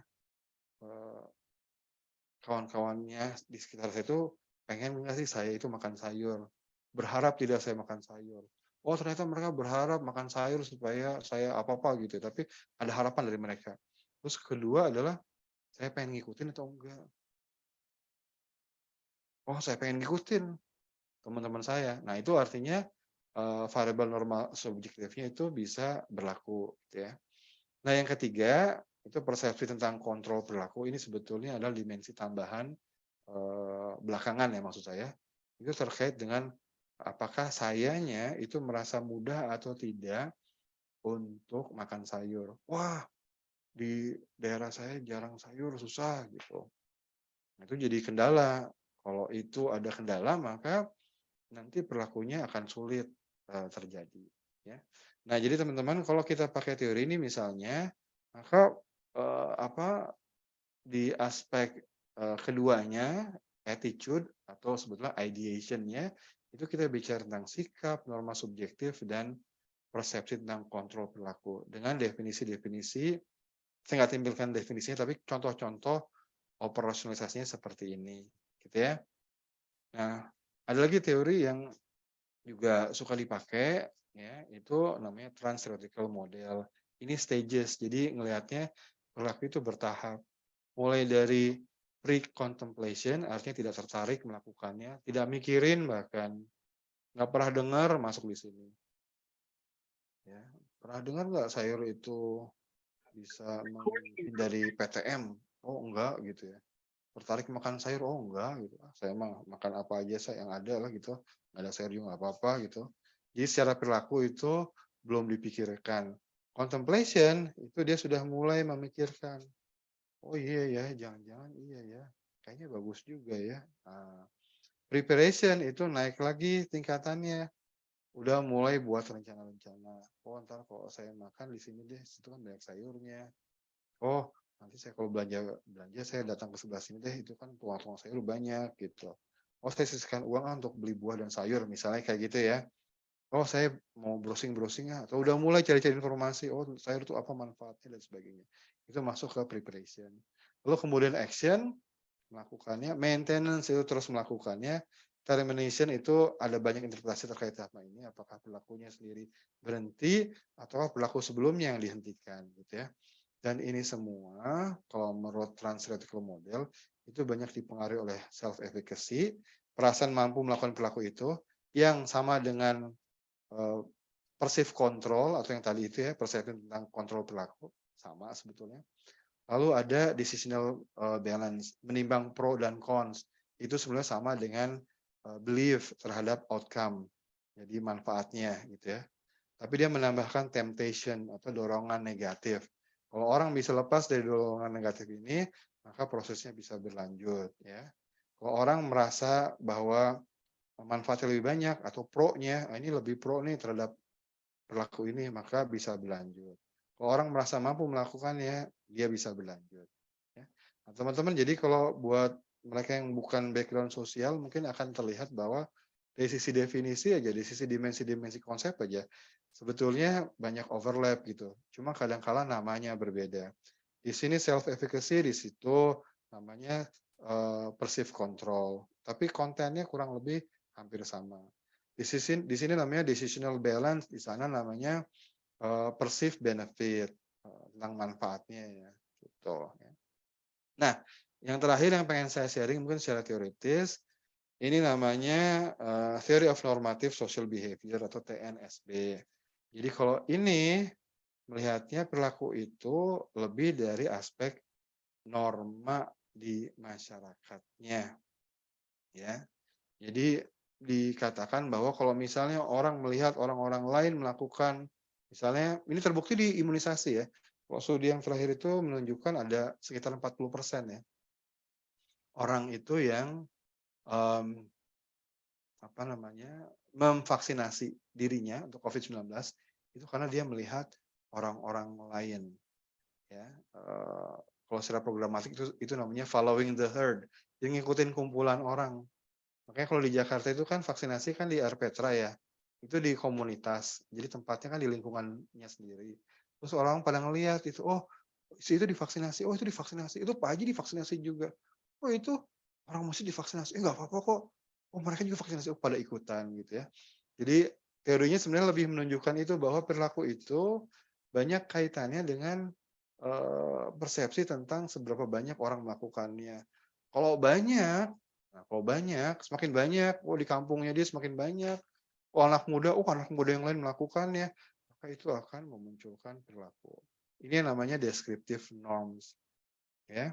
kawan-kawannya di sekitar saya itu pengen nggak sih saya itu makan sayur. Berharap tidak saya makan sayur. Oh ternyata mereka berharap makan sayur supaya saya apa-apa gitu. Tapi ada harapan dari mereka. Terus kedua adalah saya pengen ngikutin atau enggak. Oh saya pengen ngikutin teman-teman saya. Nah itu artinya variabel normal subjektifnya itu bisa berlaku gitu ya. Nah yang ketiga itu persepsi tentang kontrol perilaku ini sebetulnya adalah dimensi tambahan belakangan ya maksud saya. Itu terkait dengan apakah sayanya itu merasa mudah atau tidak untuk makan sayur. Wah di daerah saya jarang sayur, susah gitu. Nah, itu jadi kendala. Kalau itu ada kendala maka nanti perilakunya akan sulit terjadi ya. Nah, jadi teman-teman kalau kita pakai teori ini misalnya maka di aspek keduanya attitude atau sebetulnya ideation-nya itu kita bicara tentang sikap, norma subjektif dan persepsi tentang kontrol perilaku dengan definisi-definisi. Saya nggak tampilkan definisinya tapi contoh-contoh operasionalisasinya seperti ini gitu ya. Nah, ada lagi teori yang juga suka dipakai, ya, itu namanya trans-theoretical model. Ini stages, jadi ngelihatnya perilaku itu bertahap. Mulai dari pre-contemplation, artinya tidak tertarik melakukannya, tidak mikirin bahkan, nggak pernah dengar masuk di sini. Ya, pernah dengar nggak sayur itu bisa menghindari PTM? Oh enggak gitu ya. Tertarik makan sayur? Oh enggak gitu. Saya mah makan apa aja saya yang ada lah gitu. Nggak ada sayur juga nggak apa-apa gitu. Jadi secara perilaku itu belum dipikirkan. Contemplation itu dia sudah mulai memikirkan. Oh iya ya, jangan-jangan iya ya. Kayaknya bagus juga ya. Nah, preparation itu naik lagi tingkatannya. Udah mulai buat rencana-rencana. Oh ntar kalau saya makan di sini deh, situ kan banyak sayurnya. Oh nanti saya kalau belanja belanja saya datang ke sebelah sini deh, itu kan tuang-tuang sayur banyak gitu. Oh saya sisihkan uang untuk beli buah dan sayur misalnya kayak gitu ya. Oh saya mau browsing-browsing ya, atau udah mulai cari-cari informasi, oh sayur itu apa manfaatnya dan sebagainya. Itu masuk ke preparation. Lalu kemudian action, melakukannya, maintenance itu terus melakukannya, termination itu ada banyak interpretasi terkait sama ini, apakah perilakunya sendiri berhenti atau perilaku sebelumnya yang dihentikan gitu ya. Dan ini semua kalau menurut trans-theoretical model itu banyak dipengaruhi oleh self efficacy, perasaan mampu melakukan perilaku itu yang sama dengan perceived control atau yang tadi itu ya, persepsi tentang kontrol perilaku sama sebetulnya. Lalu ada decisional balance, menimbang pro dan cons. Itu sebenarnya sama dengan belief terhadap outcome. Jadi manfaatnya gitu ya. Tapi dia menambahkan temptation atau dorongan negatif. Kalau orang bisa lepas dari dorongan negatif ini, maka prosesnya bisa berlanjut ya. Kalau orang merasa bahwa manfaatnya lebih banyak atau pro-nya, ini lebih pro nih terhadap perilaku ini, maka bisa berlanjut. Kalau orang merasa mampu melakukannya, dia bisa berlanjut. Ya. Nah, teman-teman, jadi kalau buat mereka yang bukan background sosial, mungkin akan terlihat bahwa dari sisi definisi aja, dari sisi dimensi-dimensi konsep aja, sebetulnya banyak overlap gitu. Cuma kadang-kala namanya berbeda. Di sini self-efficacy, di situ namanya perceived control. Tapi kontennya kurang lebih hampir sama. Di sini namanya decisional balance, di sana namanya perceived benefit, tentang manfaatnya ya, gitu ya. Nah, yang terakhir yang pengen saya sharing mungkin secara teoritis, ini namanya Theory of Normative Social Behavior atau TNSB. Jadi kalau ini melihatnya perilaku itu lebih dari aspek norma di masyarakatnya, ya. Jadi dikatakan bahwa kalau misalnya orang melihat orang-orang lain melakukan, misalnya ini terbukti di imunisasi ya. Kalau studi yang terakhir itu menunjukkan ada sekitar 40% ya. Orang itu yang apa namanya, memvaksinasi dirinya untuk COVID-19 itu karena dia melihat orang-orang lain ya. Kalau secara programatik itu namanya following the herd. Jadi ngikutin kumpulan orang. Makanya kalau di Jakarta itu kan vaksinasi kan di RPtra ya, itu di komunitas, jadi tempatnya kan di lingkungannya sendiri. Terus orang pada ngelihat itu, oh si itu divaksinasi, oh itu divaksinasi, itu Pak Haji divaksinasi juga, oh itu orang muslim divaksinasi, nggak apa-apa kok, oh mereka juga vaksinasi, oh pada ikutan gitu ya. Jadi teorinya sebenarnya lebih menunjukkan itu bahwa perilaku itu banyak kaitannya dengan persepsi tentang seberapa banyak orang melakukannya. Kalau banyak, nah, kalau banyak, semakin banyak, oh di kampungnya dia semakin banyak. Oh anak muda yang lain melakukannya, maka itu akan memunculkan perilaku. Ini yang namanya descriptive norms, ya.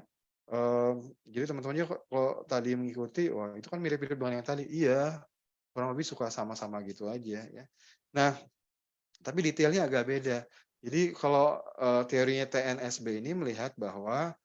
Jadi teman-temannya kalau tadi mengikuti, wah itu kan mirip-mirip dengan yang tadi. Iya, kurang lebih suka sama-sama gitu aja, ya. Nah, tapi detailnya agak beda. Jadi kalau teorinya TNSB ini melihat bahwa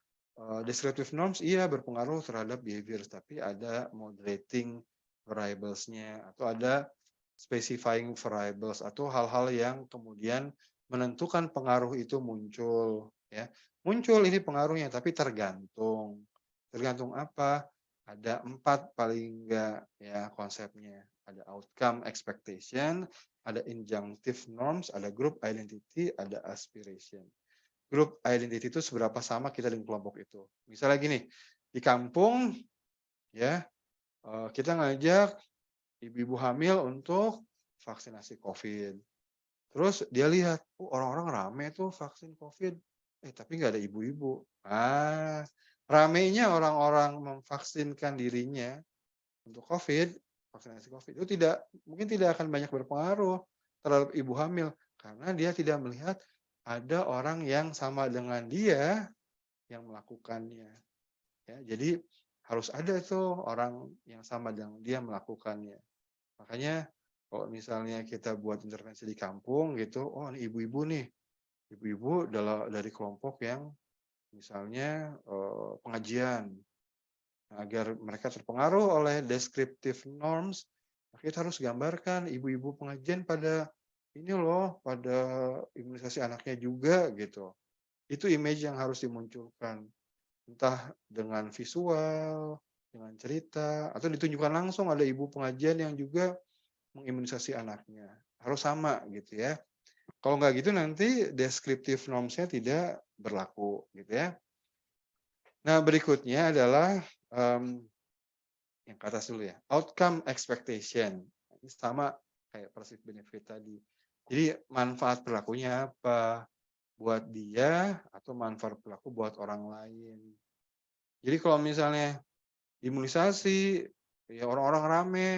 descriptive norms iya berpengaruh terhadap behavior, tapi ada moderating variables-nya atau ada specifying variables atau hal-hal yang kemudian menentukan pengaruh itu muncul ya. Muncul ini pengaruhnya tapi tergantung. Tergantung apa? Ada 4 paling enggak ya konsepnya. Ada outcome expectation, ada injunctive norms, ada group identity, ada aspiration. Group identity itu seberapa sama kita dengan kelompok itu. Misalnya gini, di kampung ya kita ngajak ibu-ibu hamil untuk vaksinasi COVID. Terus dia lihat, orang-orang rame tuh vaksin COVID, tapi nggak ada ibu-ibu. Ramenya orang-orang memvaksinkan dirinya untuk COVID, vaksinasi COVID itu mungkin tidak akan banyak berpengaruh terhadap ibu hamil karena dia tidak melihat ada orang yang sama dengan dia yang melakukannya. Ya, jadi harus ada tuh orang yang sama dengan dia melakukannya. Makanya kalau misalnya kita buat intervensi di kampung gitu, ini ibu-ibu nih, ibu-ibu dari kelompok yang misalnya pengajian. Nah, agar mereka terpengaruh oleh descriptive norms, kita harus gambarkan ibu-ibu pengajian pada ini loh, pada imunisasi anaknya juga gitu. Itu image yang harus dimunculkan. Entah dengan visual, dengan cerita, atau ditunjukkan langsung ada ibu pengajian yang juga mengimunisasi anaknya. Harus sama gitu ya. Kalau nggak gitu nanti descriptive norms-nya tidak berlaku gitu ya. Nah, berikutnya adalah yang ke atas dulu ya. Outcome expectation. Ini sama kayak perceived benefit tadi. Jadi manfaat perilakunya apa buat dia atau manfaat perilaku buat orang lain. Jadi kalau misalnya imunisasi, ya orang-orang rame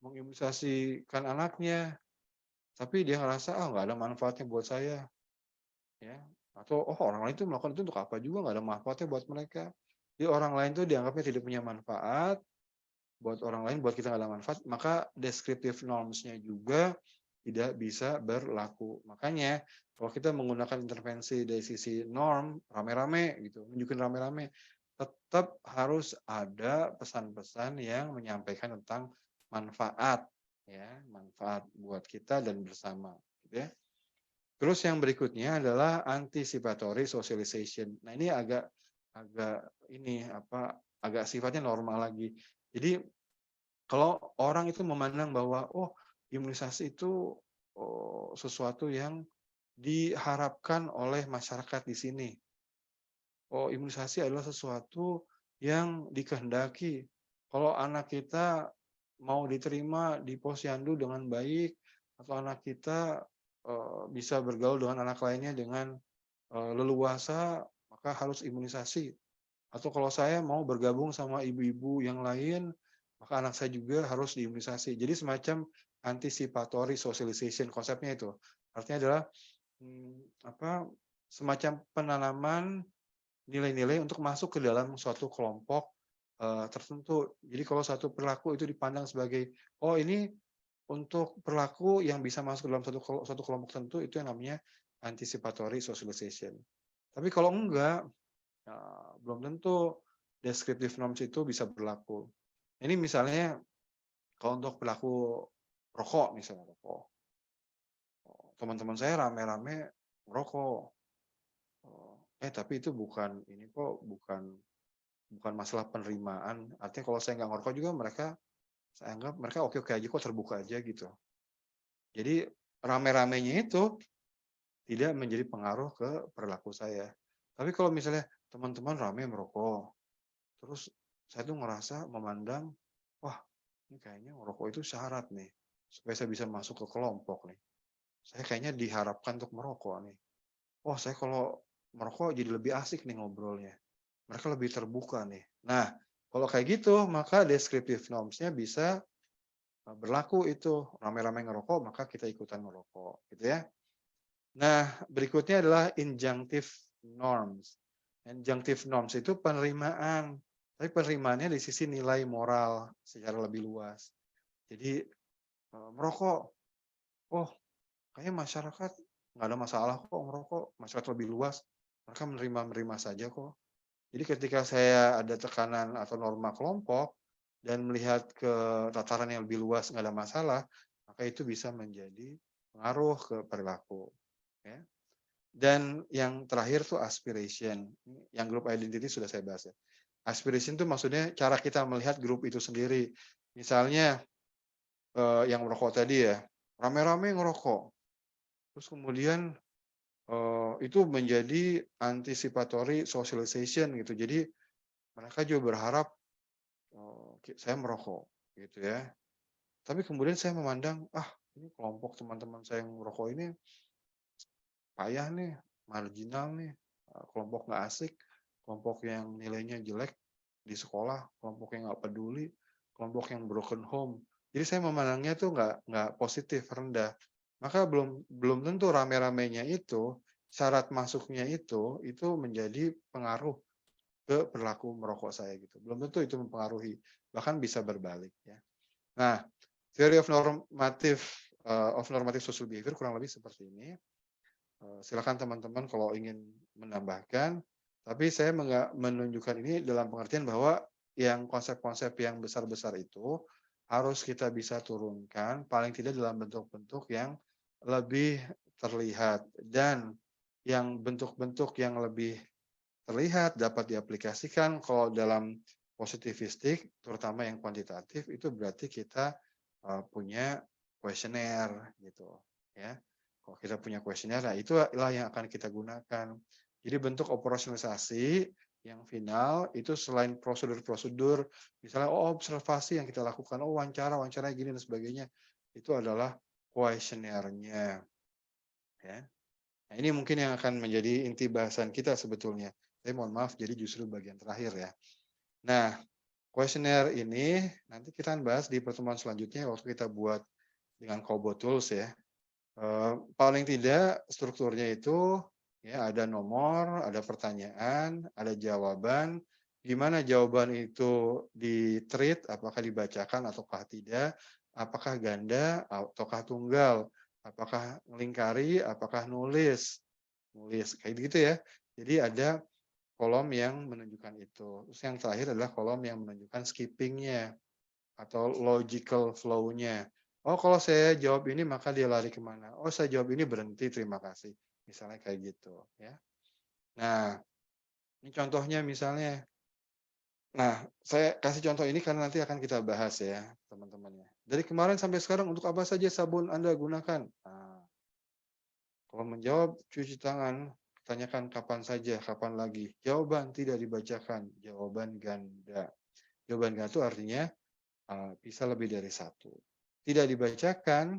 mengimunisasikan anaknya, tapi dia ngerasa nggak ada manfaatnya buat saya, ya. Atau orang lain itu melakukan itu untuk apa juga, nggak ada manfaatnya buat mereka. Jadi orang lain tuh dianggapnya tidak punya manfaat, buat orang lain, buat kita nggak ada manfaat, maka descriptive norms-nya juga tidak bisa berlaku. Makanya kalau kita menggunakan intervensi dari sisi norm, rame-rame gitu, nunjukin rame-rame, tetap harus ada pesan-pesan yang menyampaikan tentang manfaat, ya, manfaat buat kita dan bersama, gitu ya. Terus yang berikutnya adalah anticipatory socialization. Nah, ini agak sifatnya normal lagi. Jadi kalau orang itu memandang bahwa imunisasi itu sesuatu yang diharapkan oleh masyarakat di sini. Imunisasi adalah sesuatu yang dikehendaki. Kalau anak kita mau diterima di posyandu dengan baik, atau anak kita bisa bergaul dengan anak lainnya dengan leluasa, maka harus imunisasi. Atau kalau saya mau bergabung sama ibu-ibu yang lain, maka anak saya juga harus diimunisasi. Jadi semacam anticipatory socialization konsepnya itu. Artinya adalah semacam penanaman nilai-nilai untuk masuk ke dalam suatu kelompok tertentu. Jadi kalau satu perilaku itu dipandang sebagai ini untuk perilaku yang bisa masuk ke dalam satu kelompok tertentu, itu yang namanya anticipatory socialization. Tapi kalau enggak, belum tentu descriptive norms itu bisa berlaku. Ini misalnya kalau untuk perilaku rokok misalnya, rokok. Teman-teman saya rame-rame merokok. Tapi itu bukan masalah penerimaan. Artinya kalau saya nggak ngerokok juga saya anggap mereka oke-oke aja kok, terbuka aja gitu. Jadi rame-ramenya itu tidak menjadi pengaruh ke perilaku saya. Tapi kalau misalnya teman-teman rame merokok, terus saya tuh ngerasa memandang, wah ini kayaknya merokok itu syarat nih, supaya saya bisa masuk ke kelompok nih. Saya kayaknya diharapkan untuk merokok nih. Saya kalau merokok jadi lebih asik nih ngobrolnya. Mereka lebih terbuka nih. Nah, kalau kayak gitu, maka descriptive norms-nya bisa berlaku itu. Rame-rame ngerokok, maka kita ikutan ngerokok. Gitu ya. Nah, berikutnya adalah injunctive norms. Injunctive norms itu penerimaan. Tapi penerimaannya di sisi nilai moral secara lebih luas. Jadi, merokok. Kayaknya masyarakat nggak ada masalah kok merokok. Masyarakat lebih luas. Mereka menerima saja kok. Jadi ketika saya ada tekanan atau norma kelompok dan melihat ke tataran yang lebih luas nggak ada masalah, maka itu bisa menjadi pengaruh ke perilaku. Ya. Dan yang terakhir tuh aspiration. Yang group identity sudah saya bahas ya. Aspiration itu maksudnya cara kita melihat grup itu sendiri. Misalnya yang merokok tadi ya, rame-rame ngerokok. Terus kemudian itu menjadi anticipatory socialization gitu. Jadi mereka juga berharap saya merokok gitu ya. Tapi kemudian saya memandang, ini kelompok teman-teman saya yang merokok ini payah nih, marginal nih, kelompok nggak asik, kelompok yang nilainya jelek di sekolah, kelompok yang nggak peduli, kelompok yang broken home. Jadi saya memandangnya tuh nggak positif, rendah. Maka belum tentu rame-ramenya itu, syarat masuknya itu menjadi pengaruh ke perilaku merokok saya gitu. Belum tentu itu mempengaruhi, bahkan bisa berbalik ya. Nah, theory of normative social behavior kurang lebih seperti ini. Silakan teman-teman kalau ingin menambahkan, tapi saya menunjukkan ini dalam pengertian bahwa yang konsep-konsep yang besar-besar itu harus kita bisa turunkan, paling tidak dalam bentuk-bentuk yang lebih terlihat, dan yang bentuk-bentuk yang lebih terlihat dapat diaplikasikan kalau dalam positivistik, terutama yang kuantitatif, itu berarti kita punya kuesioner gitu ya. Kalau kita punya kuesioner, nah itulah yang akan kita gunakan. Jadi bentuk operasionalisasi yang final itu selain prosedur-prosedur, misalnya observasi yang kita lakukan, wawancara gini dan sebagainya, itu adalah kuesionernya. Ya. Nah, ini mungkin yang akan menjadi inti bahasan kita sebetulnya. Tapi mohon maaf, jadi justru bagian terakhir ya. Nah, kuesioner ini nanti kita akan bahas di pertemuan selanjutnya waktu kita buat dengan Kobo Tools ya. Paling tidak strukturnya itu ya ada nomor, ada pertanyaan, ada jawaban. Gimana jawaban itu di-treat, apakah dibacakan ataukah tidak, apakah ganda ataukah tunggal, apakah melingkari, apakah nulis kayak gitu ya. Jadi ada kolom yang menunjukkan itu. Terus yang terakhir adalah kolom yang menunjukkan skipping-nya atau logical flow-nya. Oh, kalau saya jawab ini maka dia lari kemana? Oh, saya jawab ini berhenti, terima kasih. Misalnya kayak gitu ya. Nah, ini contohnya misalnya. Nah, saya kasih contoh ini karena nanti akan kita bahas ya, teman-teman ya. Dari kemarin sampai sekarang untuk apa saja sabun Anda gunakan? Nah, kalau menjawab cuci tangan, tanyakan kapan saja, kapan lagi. Jawaban tidak dibacakan, jawaban ganda. Jawaban ganda itu artinya bisa lebih dari satu. Tidak dibacakan,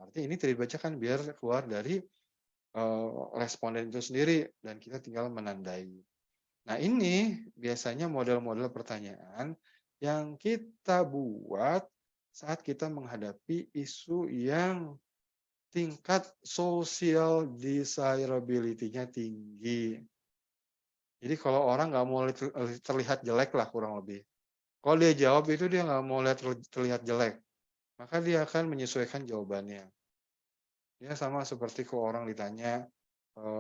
artinya ini tidak dibacakan biar keluar dari responden itu sendiri dan kita tinggal menandai. Nah, ini biasanya model-model pertanyaan yang kita buat saat kita menghadapi isu yang tingkat social desirability-nya tinggi. Jadi kalau orang nggak mau terlihat jelek lah kurang lebih. Kalau dia jawab itu dia nggak mau terlihat jelek, maka dia akan menyesuaikan jawabannya. Ya sama seperti kalau orang ditanya,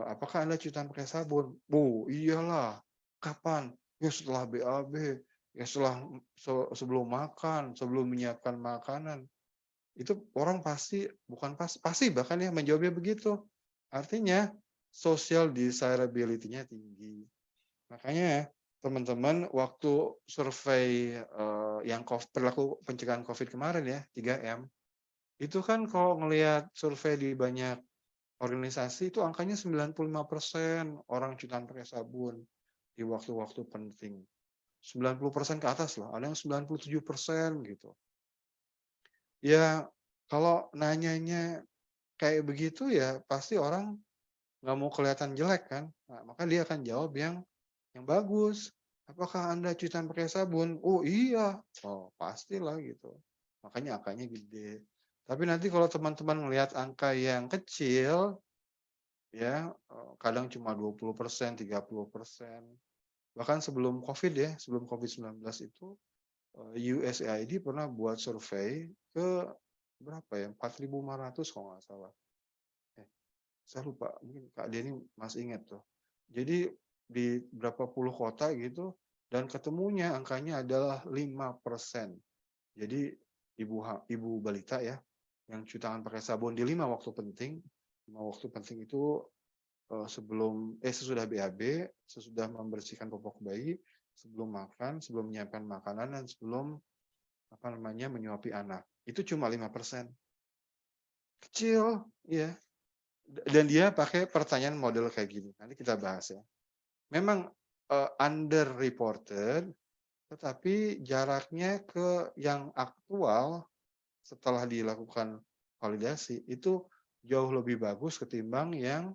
apakah Anda cuci tangan pakai sabun? Oh iyalah. Kapan? Ya setelah BAB, ya sebelum makan, sebelum menyiapkan makanan. Itu orang pasti, pasti bahkan ya menjawabnya begitu. Artinya social desirability-nya tinggi. Makanya teman-teman waktu survei yang perilaku pencegahan COVID kemarin ya, 3M, itu kan kalau ngelihat survei di banyak organisasi itu angkanya 95% orang cuci tangan pakai sabun di waktu-waktu penting. 90% ke atas lah, ada yang 97% gitu. Ya kalau nanyanya kayak begitu ya pasti orang nggak mau kelihatan jelek kan. Nah, maka dia akan jawab yang bagus. Apakah Anda cuci tangan pakai sabun? Oh iya. Oh, pastilah gitu. Makanya angkanya gede. Tapi nanti kalau teman-teman melihat angka yang kecil, ya kadang cuma 20%, 30%. Bahkan sebelum COVID ya, sebelum COVID-19 itu, USAID pernah buat survei ke berapa ya, 4.500 kalau nggak salah. Saya lupa, mungkin Kak Denny masih ingat tuh. Jadi di berapa puluh kota gitu, dan ketemunya angkanya adalah 5%. Jadi ibu balita ya, yang cuci tangan pakai sabun di 5 waktu penting. 5 waktu penting itu sesudah BAB, sesudah membersihkan popok bayi, sebelum makan, sebelum menyiapkan makanan, dan sebelum menyuapi anak. Itu cuma 5%. Kecil, ya. Dan dia pakai pertanyaan model kayak gini. Nanti kita bahas ya. Memang underreported, tetapi jaraknya ke yang aktual setelah dilakukan validasi itu jauh lebih bagus ketimbang yang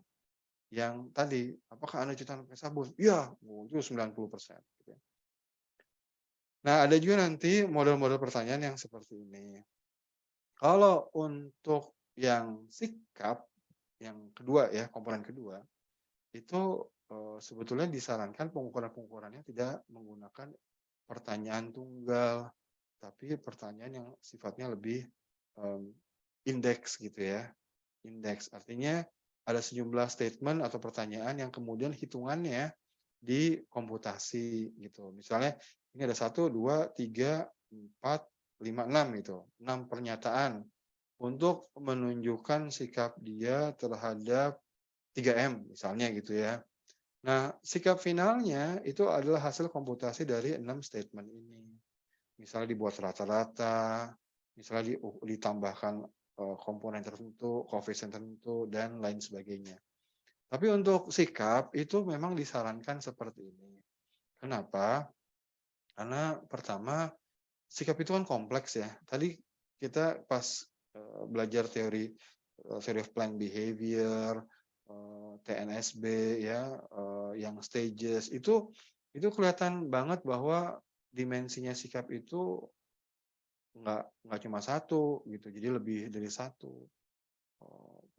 tadi, apakah Anda cuci tangan pakai sabun? Iya, itu 90%. Gitu ya. Nah, ada juga nanti model-model pertanyaan yang seperti ini. Kalau untuk yang sikap, yang kedua ya, komponen kedua, itu sebetulnya disarankan pengukuran-pengukurannya tidak menggunakan pertanyaan tunggal, tapi pertanyaan yang sifatnya lebih indeks gitu ya. Indeks artinya ada sejumlah statement atau pertanyaan yang kemudian hitungannya dikomputasi gitu. Misalnya ini ada 1, 2, 3, 4, 5, 6 gitu. 6 pernyataan untuk menunjukkan sikap dia terhadap 3M misalnya gitu ya. Nah, sikap finalnya itu adalah hasil komputasi dari 6 statement ini. Misalnya dibuat rata-rata, misalnya ditambahkan komponen tertentu, koefisien tertentu, dan lain sebagainya. Tapi untuk sikap itu memang disarankan seperti ini. Kenapa? Karena pertama, sikap itu kan kompleks ya. Tadi kita pas belajar teori of planned behavior, TNSB ya, yang stages itu kelihatan banget bahwa dimensinya sikap itu nggak cuma satu gitu, jadi lebih dari satu.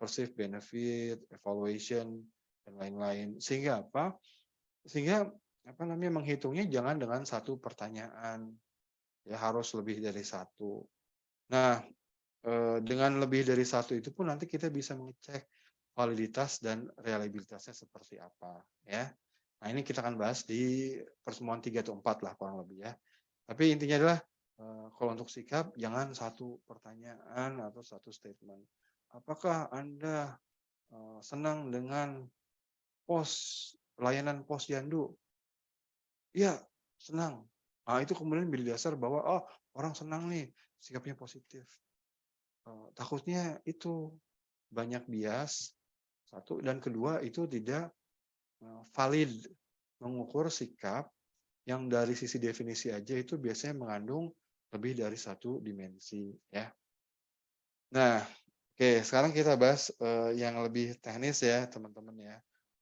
Perceived benefit, evaluation, dan lain-lain. Sehingga apa? Sehingga apa namanya menghitungnya jangan dengan satu pertanyaan, ya harus lebih dari satu. Nah, dengan lebih dari satu itu pun nanti kita bisa mengecek validitas dan reliabilitasnya seperti apa, ya. Nah, ini kita akan bahas di pertemuan 3 atau 4 lah kurang lebih ya. Tapi intinya adalah kalau untuk sikap jangan satu pertanyaan atau satu statement. Apakah Anda senang dengan layanan posyandu? Iya, senang. Nah, itu kemudian menjadi dasar bahwa oh, orang senang nih, sikapnya positif. Takutnya itu banyak bias, satu, dan kedua itu tidak valid mengukur sikap yang dari sisi definisi aja itu biasanya mengandung lebih dari satu dimensi ya. Nah, oke, sekarang kita bahas yang lebih teknis ya teman-teman ya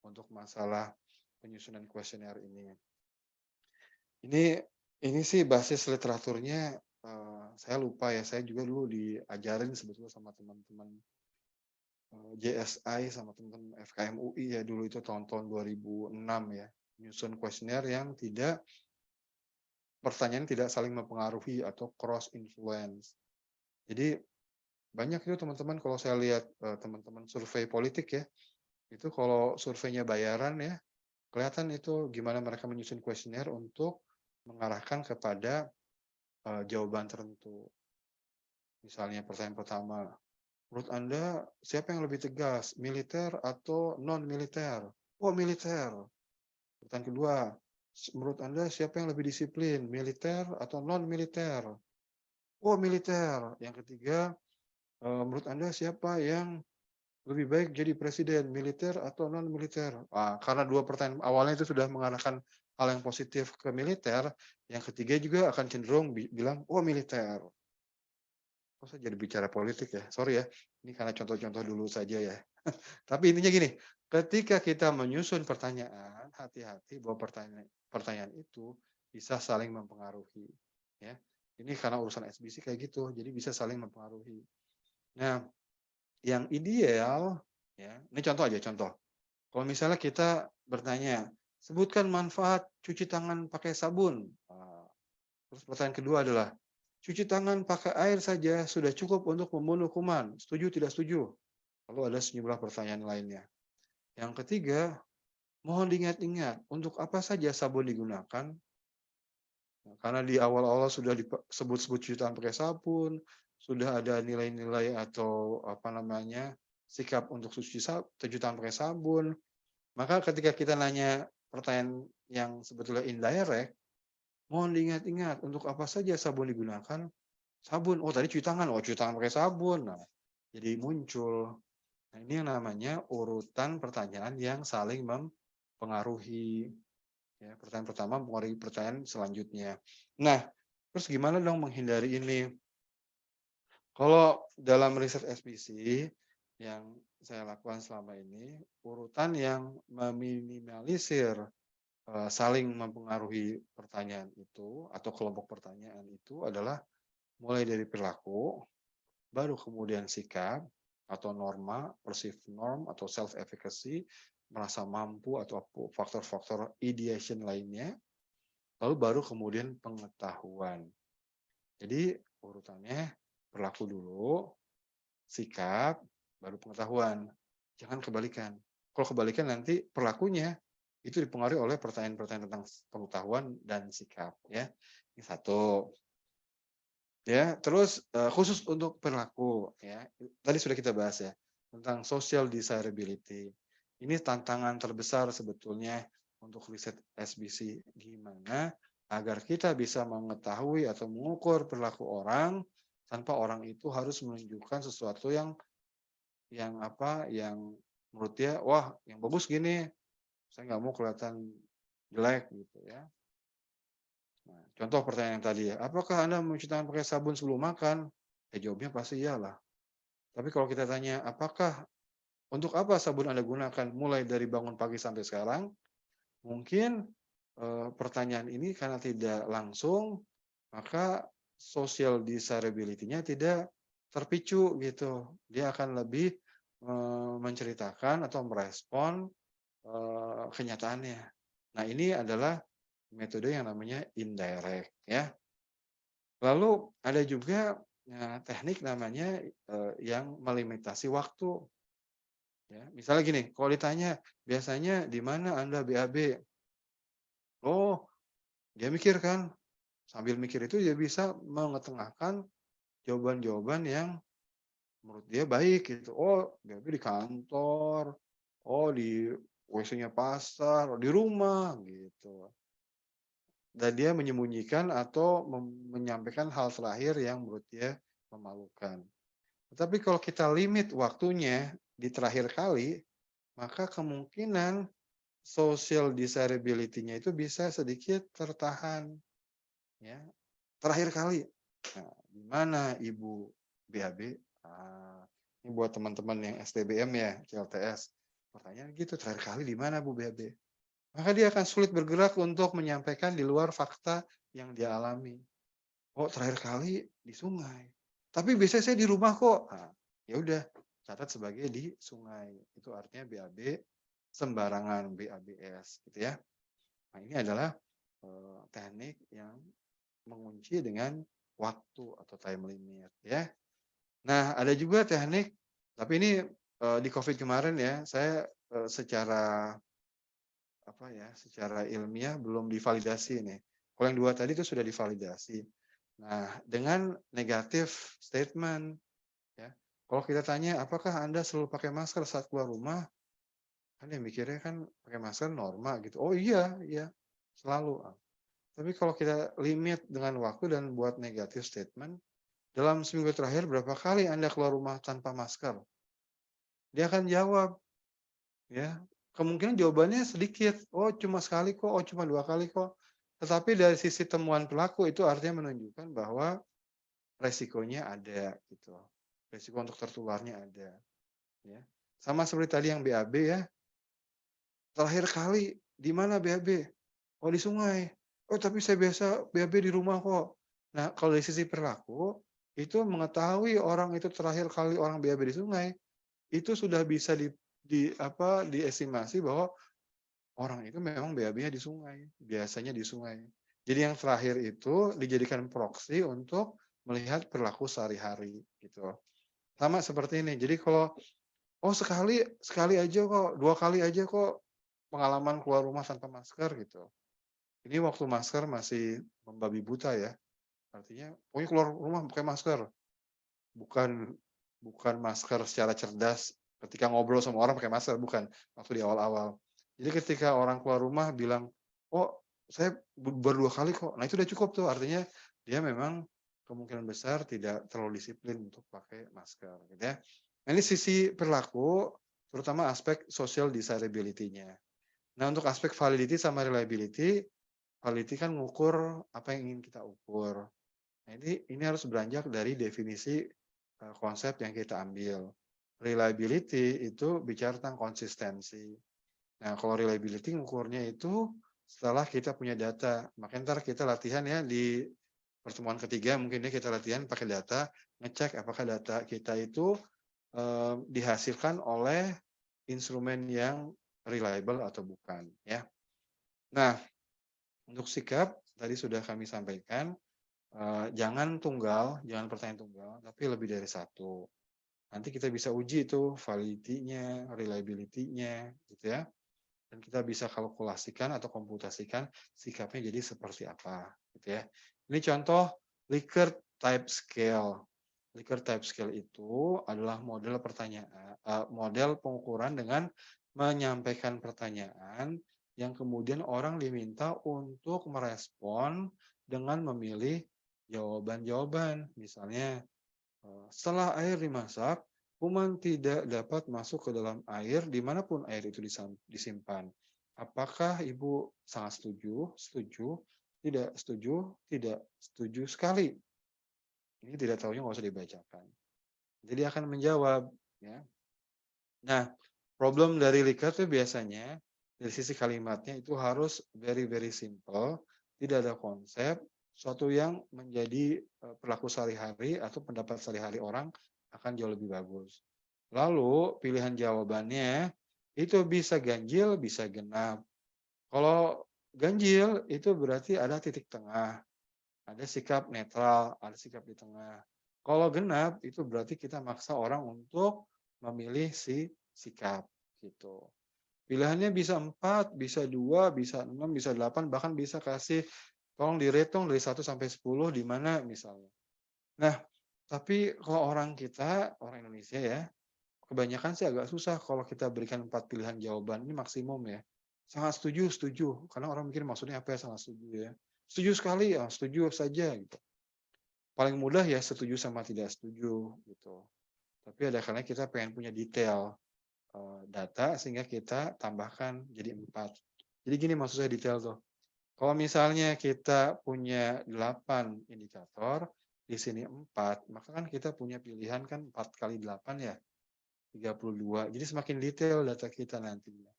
untuk masalah penyusunan kuesioner ini. Ini sih basis literaturnya saya lupa ya, saya juga dulu diajarin sebetulnya sama teman-teman JSI sama teman-teman FKM UI ya dulu itu tahun-tahun 2006 ya, menyusun kuesioner yang pertanyaan tidak saling mempengaruhi atau cross influence. Jadi banyak itu teman-teman kalau saya lihat teman-teman survei politik ya, itu kalau surveinya bayaran ya, kelihatan itu gimana mereka menyusun kuesioner untuk mengarahkan kepada jawaban tertentu. Misalnya pertanyaan pertama, menurut Anda siapa yang lebih tegas, militer atau non-militer? Oh, militer. Pertanyaan kedua, menurut Anda siapa yang lebih disiplin, militer atau non-militer? Oh, militer. Yang ketiga, menurut Anda siapa yang lebih baik jadi presiden, militer atau non-militer? Karena dua pertanyaan awalnya itu sudah mengarahkan hal yang positif ke militer, yang ketiga juga akan cenderung bilang, oh militer. Kok saya jadi bicara politik ya? Sorry ya, ini karena contoh-contoh dulu saja ya. Tapi intinya gini, ketika kita menyusun pertanyaan, hati-hati bahwa pertanyaan itu bisa saling mempengaruhi. Ya, ini karena urusan SBC kayak gitu, jadi bisa saling mempengaruhi. Nah, yang ideal, ya, ini contoh aja contoh. Kalau misalnya kita bertanya, sebutkan manfaat cuci tangan pakai sabun. Terus pertanyaan kedua adalah, cuci tangan pakai air saja sudah cukup untuk membunuh kuman. Setuju tidak setuju? Lalu ada sejumlah pertanyaan lainnya. Yang ketiga, mohon diingat-ingat untuk apa saja sabun digunakan. Karena di awal-awal sudah disebut-sebut cuci tangan pakai sabun, sudah ada nilai-nilai atau apa namanya sikap untuk cuci tangan pakai sabun. Maka ketika kita nanya pertanyaan yang sebetulnya indirect, mohon diingat-ingat untuk apa saja sabun digunakan. Sabun, oh tadi cuci tangan, oh cuci tangan pakai sabun. Nah, jadi muncul. Nah, ini yang namanya urutan pertanyaan yang saling mempengaruhi. Ya, pertanyaan pertama mempengaruhi pertanyaan selanjutnya. Nah, terus gimana dong menghindari ini? Kalau dalam riset SPC yang saya lakukan selama ini, urutan yang meminimalisir saling mempengaruhi pertanyaan itu atau kelompok pertanyaan itu adalah mulai dari perilaku, baru kemudian sikap atau norma, perceived norm atau self efficacy, merasa mampu atau faktor-faktor ideation lainnya, lalu baru kemudian pengetahuan. Jadi urutannya perilaku dulu, sikap, baru pengetahuan. Jangan kebalikan. Kalau kebalikan nanti perilakunya itu dipengaruhi oleh pertanyaan-pertanyaan tentang pengetahuan dan sikap, ya. Ini satu. Ya, terus khusus untuk perilaku, ya. Tadi sudah kita bahas ya tentang social desirability. Ini tantangan terbesar sebetulnya untuk riset SBC, gimana agar kita bisa mengetahui atau mengukur perilaku orang tanpa orang itu harus menunjukkan sesuatu yang menurut dia, wah yang bagus gini, saya nggak mau kelihatan jelek gitu ya. Nah, contoh pertanyaan yang tadi ya, apakah Anda mencuci tangan pakai sabun sebelum makan? Jawabnya pasti iyalah. Tapi kalau kita tanya, apakah untuk apa sabun Anda gunakan mulai dari bangun pagi sampai sekarang? Mungkin pertanyaan ini karena tidak langsung, maka social desirability-nya tidak terpicu gitu. Dia akan lebih menceritakan atau merespon kenyataannya. Nah, ini adalah metode yang namanya indirect ya. Lalu ada juga teknik namanya yang melimitasi waktu. Ya, misalnya gini, kalau ditanya biasanya di mana Anda BAB? Oh, dia mikir kan, sambil mikir itu dia bisa mengetengahkan jawaban-jawaban yang menurut dia baik gitu. Oh, BAB di kantor, oh di WC-nya pasar, oh di rumah gitu. Dan dia menyembunyikan atau menyampaikan hal terakhir yang menurut dia memalukan. Tetapi kalau kita limit waktunya di terakhir kali, maka kemungkinan social desirability-nya itu bisa sedikit tertahan. Ya, terakhir kali. Nah, di mana Ibu BAB? Ini buat teman-teman yang STBM ya, CLTS. Pertanyaan gitu, terakhir kali di mana Bu BAB? Maka dia akan sulit bergerak untuk menyampaikan di luar fakta yang dia alami. Oh, terakhir kali di sungai. Tapi biasanya saya di rumah kok. Nah, ya udah, catat sebagai di sungai. Itu artinya BAB sembarangan, BABS gitu ya. Nah, ini adalah teknik yang mengunci dengan waktu atau time limit ya. Nah, ada juga teknik, tapi ini di COVID kemarin ya, saya secara ilmiah belum divalidasi nih. Kalau yang dua tadi itu sudah divalidasi. Nah, dengan negatif statement, ya. Kalau kita tanya, apakah Anda selalu pakai masker saat keluar rumah? Kan yang mikirnya kan pakai masker normal gitu. Oh iya, selalu. Tapi kalau kita limit dengan waktu dan buat negatif statement, dalam seminggu terakhir berapa kali Anda keluar rumah tanpa masker? Dia akan jawab, ya. Kemungkinan jawabannya sedikit. Oh, cuma sekali kok. Oh, cuma 2 kali kok. Tetapi dari sisi temuan pelaku itu artinya menunjukkan bahwa resikonya ada gitu. Resiko untuk tertularnya ada, ya. Sama seperti tadi yang BAB ya. Terakhir kali di mana BAB? Oh, di sungai. Oh, tapi saya biasa BAB di rumah kok. Nah, kalau dari sisi perilaku itu mengetahui orang itu terakhir kali orang BAB di sungai, itu sudah bisa diestimasi bahwa orang itu memang BAB-nya di sungai, biasanya di sungai. Jadi yang terakhir itu dijadikan proksi untuk melihat perilaku sehari-hari gitu. Sama seperti ini. Jadi kalau sekali aja kok, 2 kali aja kok pengalaman keluar rumah tanpa masker gitu. Ini waktu masker masih membabi buta ya. Artinya pokoknya keluar rumah pakai masker. Bukan masker secara cerdas ketika ngobrol sama orang pakai masker, bukan. Waktu di awal-awal. Jadi ketika orang keluar rumah bilang, "Oh, saya baru 2 kali kok." Nah, itu udah cukup tuh. Artinya dia memang kemungkinan besar tidak terlalu disiplin untuk pakai masker gitu ya. Nah, ini sisi perilaku, terutama aspek social desirability-nya. Nah, untuk aspek validity sama reliability kan ngukur apa yang ingin kita ukur. Nah, ini harus beranjak dari definisi konsep yang kita ambil. Reliability itu bicara tentang konsistensi. Nah, kalau reliability ngukurnya itu setelah kita punya data. Makanya ntar kita latihan ya di pertemuan ketiga, mungkin kita latihan pakai data, ngecek apakah data kita itu dihasilkan oleh instrumen yang reliable atau bukan, ya. Nah, untuk sikap tadi sudah kami sampaikan, jangan pertanyaan tunggal, tapi lebih dari satu. Nanti kita bisa uji itu validity-nya, reliability-nya, gitu ya. Dan kita bisa kalkulasikan atau komputasikan sikapnya jadi seperti apa, gitu ya. Ini contoh Likert type scale. Likert type scale itu adalah model pengukuran dengan menyampaikan pertanyaan yang kemudian orang diminta untuk merespon dengan memilih jawaban-jawaban. Misalnya, setelah air dimasak, kuman tidak dapat masuk ke dalam air dimanapun air itu disimpan. Apakah Ibu sangat setuju? Setuju? Tidak setuju? Tidak setuju sekali. Ini tidak tahunya nggak usah dibacakan. Jadi akan menjawab. Ya. Nah, problem dari Likert itu biasanya dari sisi kalimatnya itu harus very very simple, tidak ada konsep, suatu yang menjadi perilaku sehari-hari atau pendapat sehari-hari orang akan jauh lebih bagus. Lalu pilihan jawabannya itu bisa ganjil, bisa genap. Kalau ganjil itu berarti ada titik tengah, ada sikap netral, ada sikap di tengah. Kalau genap itu berarti kita maksa orang untuk memilih si sikap gitu. Pilihannya bisa 4, bisa 2, bisa 6, bisa 8, bahkan bisa kasih tolong di-rate dong dari 1 sampai 10 di mana misalnya. Nah, tapi kalau orang Indonesia ya, kebanyakan sih agak susah kalau kita berikan 4 pilihan jawaban, ini maksimum ya. Sangat setuju, setuju. Karena orang mikir maksudnya apa ya sangat setuju ya. Setuju sekali, ya setuju saja gitu. Paling mudah ya setuju sama tidak setuju gitu. Tapi ada kalanya kita pengen punya detail data sehingga kita tambahkan jadi 4. Jadi gini maksud saya detail tuh. Kalau misalnya kita punya 8 indikator, di sini 4, maka kan kita punya pilihan kan 4 kali 8 ya, 32. Jadi semakin detail data kita nantinya.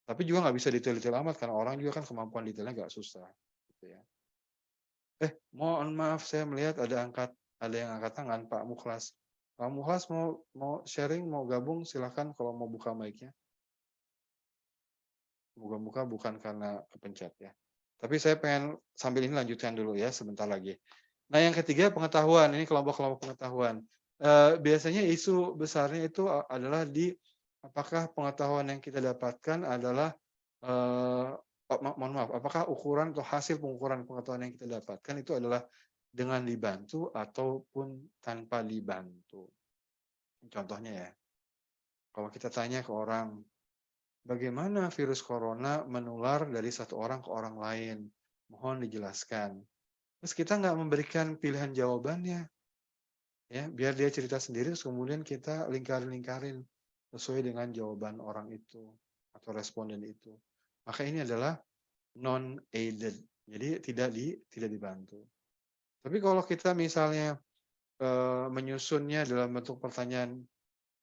Tapi juga nggak bisa detail-detail amat, karena orang juga kan kemampuan detailnya nggak susah. Gitu ya. Mohon maaf saya melihat ada yang angkat tangan, Pak Mukhlas. Pak Mukhlas mau sharing, mau gabung, silakan kalau mau buka mic-nya. Moga-moga bukan karena kepencet ya. Tapi saya pengen sambil ini lanjutkan dulu ya sebentar lagi. Nah yang ketiga pengetahuan, ini kelompok-kelompok pengetahuan. Biasanya isu besarnya itu adalah di apakah pengetahuan yang kita dapatkan adalah mohon maaf, apakah ukuran atau hasil pengukuran pengetahuan yang kita dapatkan itu adalah dengan dibantu ataupun tanpa dibantu. Contohnya ya, kalau kita tanya ke orang, bagaimana virus corona menular dari satu orang ke orang lain? Mohon dijelaskan. Terus kita nggak memberikan pilihan jawabannya, ya, biar dia cerita sendiri, terus kemudian kita lingkarin-lingkarin sesuai dengan jawaban orang itu atau responden itu. Maka ini adalah non-aided, jadi tidak dibantu. Tapi kalau kita misalnya menyusunnya dalam bentuk pertanyaan,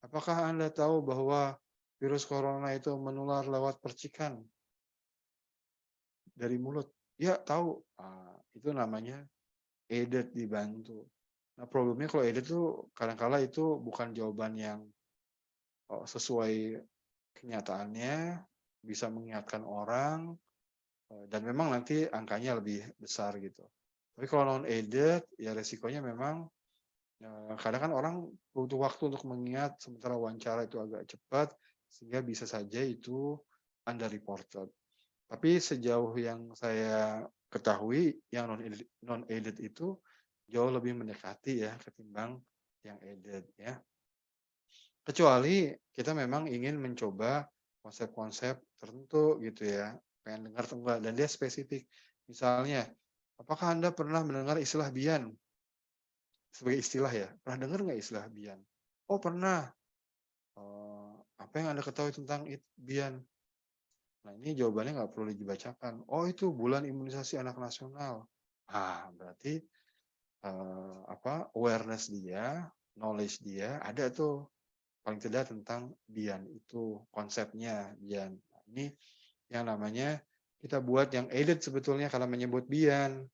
apakah Anda tahu bahwa virus corona itu menular lewat percikan dari mulut? Ya, tahu. Itu namanya aided dibantu. Nah, problemnya kalau aided tuh kadang-kala itu bukan jawaban yang sesuai kenyataannya, bisa mengingatkan orang, dan memang nanti angkanya lebih besar gitu. Tapi kalau non-aided, ya resikonya memang kadang kan orang butuh waktu untuk mengingat, sementara wawancara itu agak cepat, sehingga bisa saja itu underreported. Tapi sejauh yang saya ketahui, yang non-aided itu jauh lebih mendekati ya ketimbang yang aided ya. Kecuali kita memang ingin mencoba konsep-konsep tertentu gitu ya, pengen dengar atau enggak, dan dia spesifik. Misalnya, apakah Anda pernah mendengar istilah bian? Sebagai istilah ya, pernah dengar nggak istilah bian? Oh pernah. Apa yang Anda ketahui tentang bian? Nah, ini jawabannya nggak perlu dibacakan. Oh, itu bulan imunisasi anak nasional. Ah, berarti awareness dia, knowledge dia ada tuh paling tidak tentang BIAN itu konsepnya BIAN. Nah, ini yang namanya kita buat yang aided sebetulnya kalau menyebut BIAN,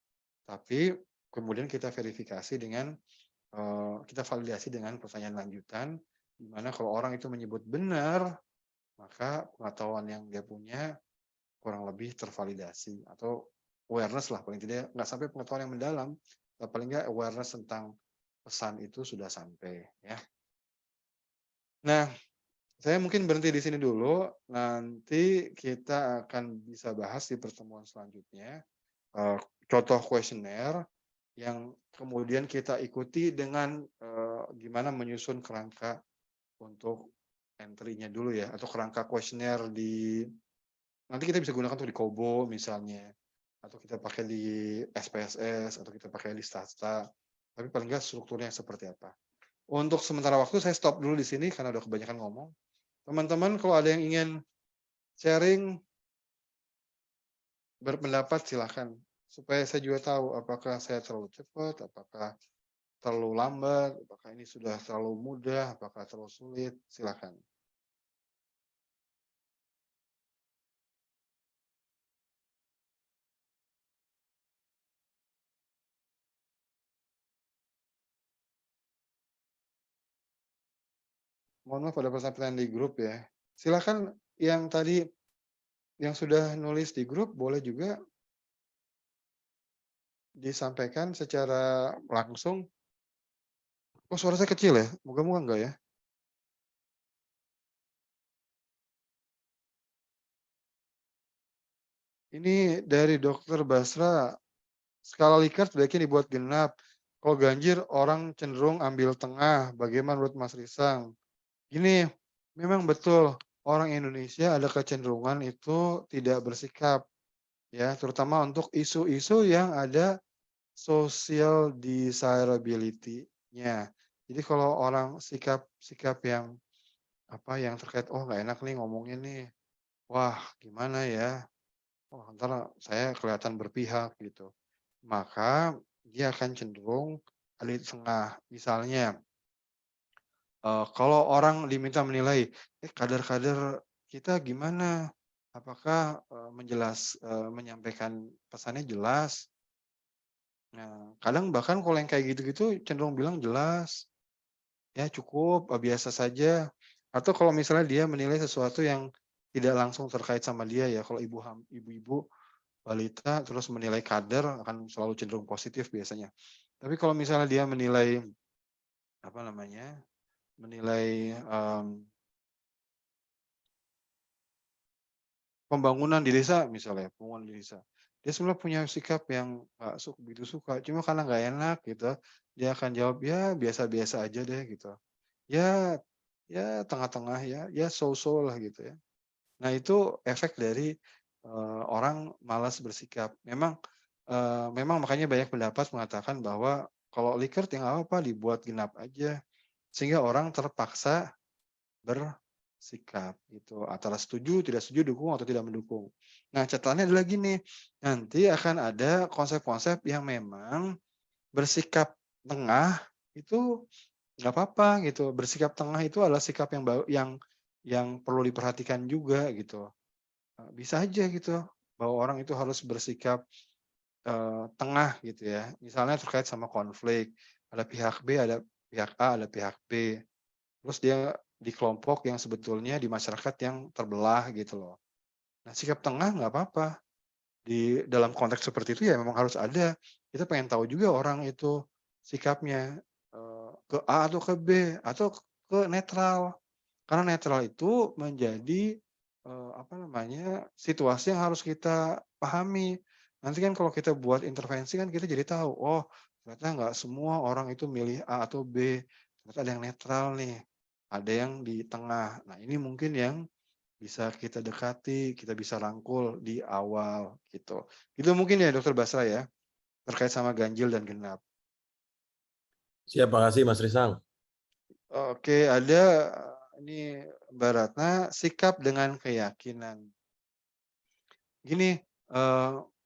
tapi kemudian kita verifikasi dengan kita validasi dengan pertanyaan lanjutan, di mana kalau orang itu menyebut benar, maka pengetahuan yang dia punya kurang lebih tervalidasi atau awareness lah paling tidak nggak sampai pengetahuan yang mendalam, tapi paling nggak awareness tentang pesan itu sudah sampai ya. Nah, saya mungkin berhenti di sini dulu. Nanti kita akan bisa bahas di pertemuan selanjutnya contoh kuesioner yang kemudian kita ikuti dengan gimana menyusun kerangka untuk entry-nya dulu ya atau kerangka kuesioner di nanti kita bisa gunakan tuh di Kobo misalnya atau kita pakai di SPSS atau kita pakai di Stasta. Tapi paling nggak strukturnya seperti apa. Untuk sementara waktu saya stop dulu di sini karena udah kebanyakan ngomong. Teman-teman kalau ada yang ingin sharing berpendapat silakan supaya saya juga tahu apakah saya terlalu cepat, apakah terlalu lambat, apakah ini sudah terlalu mudah, apakah terlalu sulit, silakan. Mohon maaf ada pertanyaan di grup ya. Silakan yang tadi yang sudah nulis di grup boleh juga disampaikan secara langsung. Oh, suara saya kecil ya? Moga-moga enggak ya? Ini dari Dokter Basra, skala Likert sebaiknya dibuat genap. Kalau ganjil orang cenderung ambil tengah. Bagaimana menurut Mas Risang? Gini, memang betul orang Indonesia ada kecenderungan itu tidak bersikap ya, terutama untuk isu-isu yang ada social desirability-nya. Jadi kalau orang sikap yang yang terkait oh nggak enak nih ngomongin nih. Wah, gimana ya? Oh, ntar saya kelihatan berpihak gitu. Maka dia akan cenderung ada di tengah. Misalnya kalau orang diminta menilai, kader-kader kita gimana? Apakah, menyampaikan pesannya jelas? Nah, kadang bahkan kalau yang kayak gitu-gitu cenderung bilang jelas, ya cukup, biasa saja. Atau kalau misalnya dia menilai sesuatu yang tidak langsung terkait sama dia ya, kalau ibu-ibu, balita terus menilai kader akan selalu cenderung positif biasanya. Tapi kalau misalnya dia menilai, menilai, pembangunan di desa misalnya, pembangunan di desa. Dia sebenarnya punya sikap yang nggak begitu suka, cuma karena nggak enak gitu, dia akan jawab, "Ya biasa-biasa aja deh," gitu. Ya ya tengah-tengah ya, ya so-so lah gitu ya. Nah itu efek dari, orang malas bersikap. Memang makanya banyak pendapat mengatakan bahwa kalau Likert ya nggak apa-apa dibuat genap aja, sehingga orang terpaksa bersikap gitu, antara setuju, tidak setuju, dukung atau tidak mendukung. Nah, catatannya adalah gini, nanti akan ada konsep-konsep yang memang bersikap tengah itu nggak apa-apa gitu. Bersikap tengah itu adalah sikap yang perlu diperhatikan juga gitu. Bisa aja gitu bahwa orang itu harus bersikap tengah gitu ya. Misalnya terkait sama konflik, ada pihak B, ada pihak A, ada pihak B. Terus dia di kelompok yang sebetulnya di masyarakat yang terbelah gitu loh. Nah, sikap tengah nggak apa-apa. Di dalam konteks seperti itu ya memang harus ada. Kita pengen tahu juga orang itu sikapnya ke A atau ke B atau ke netral. Karena netral itu menjadi situasi yang harus kita pahami. Nanti kan kalau kita buat intervensi kan kita jadi tahu, oh ternyata nggak semua orang itu milih A atau B. Ternyata ada yang netral nih, ada yang di tengah. Nah ini mungkin yang bisa kita dekati, kita bisa rangkul di awal gitu. Itu mungkin ya Dokter Basra ya, terkait sama ganjil dan genap. Siap, makasih Mas Risang. Oke, ada ini Mbak Ratna, sikap dengan keyakinan. Gini,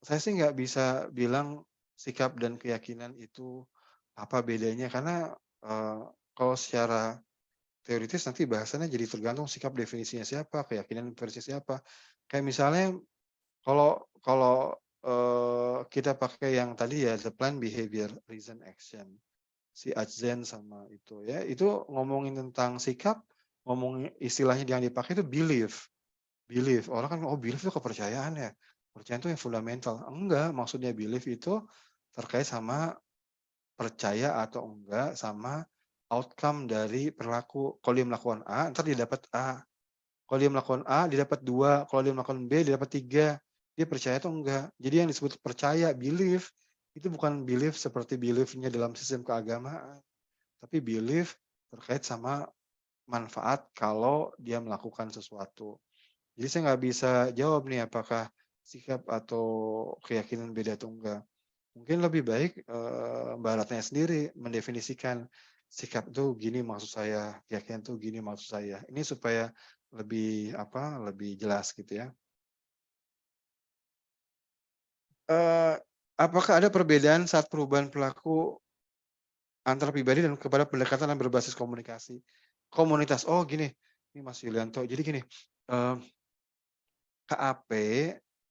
saya sih nggak bisa bilang sikap dan keyakinan itu apa bedanya karena, kalau secara teoritis nanti bahasannya jadi tergantung sikap definisinya siapa, keyakinan versi siapa. Kayak misalnya kalau kalau, kita pakai yang tadi ya, the plan, behavior, reason, action. Si Atzen sama itu ya, itu ngomongin tentang sikap, ngomongin istilahnya yang dipakai itu belief. Belief, orang kan, oh belief itu kepercayaan ya, kepercayaan itu yang fundamental. Enggak, maksudnya belief itu terkait sama percaya atau enggak sama outcome dari perilaku. Kalau dia melakukan A, ntar dia dapat A. Kalau dia melakukan A, dia dapat 2. Kalau dia melakukan B, dia dapat 3. Dia percaya atau enggak. Jadi yang disebut percaya, belief, itu bukan belief seperti belief-nya dalam sistem keagamaan. Tapi belief terkait sama manfaat kalau dia melakukan sesuatu. Jadi saya nggak bisa jawab nih apakah sikap atau keyakinan beda atau enggak. Mungkin lebih baik, Mbak Ratna sendiri mendefinisikan sikap itu gini maksud saya, keyakinan itu gini maksud saya. Ini supaya lebih lebih jelas gitu ya. Apakah ada perbedaan saat perubahan perilaku antar pribadi dan kepada pendekatan yang berbasis komunikasi? Komunitas, oh gini, ini Mas Yulianto. Jadi gini, eee KAP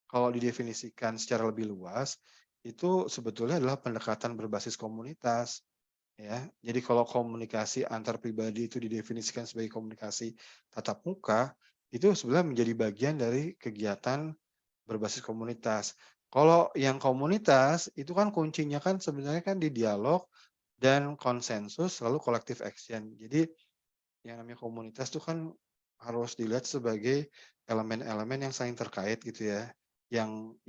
kalau didefinisikan secara lebih luas, itu sebetulnya adalah pendekatan berbasis komunitas, ya. Jadi kalau komunikasi antar pribadi itu didefinisikan sebagai komunikasi tatap muka, itu sebenarnya menjadi bagian dari kegiatan berbasis komunitas. Kalau yang komunitas, itu kan kuncinya kan sebenarnya kan di dialog dan konsensus lalu collective action. Jadi yang namanya komunitas itu kan harus dilihat sebagai elemen-elemen yang saling terkait gitu ya. Yang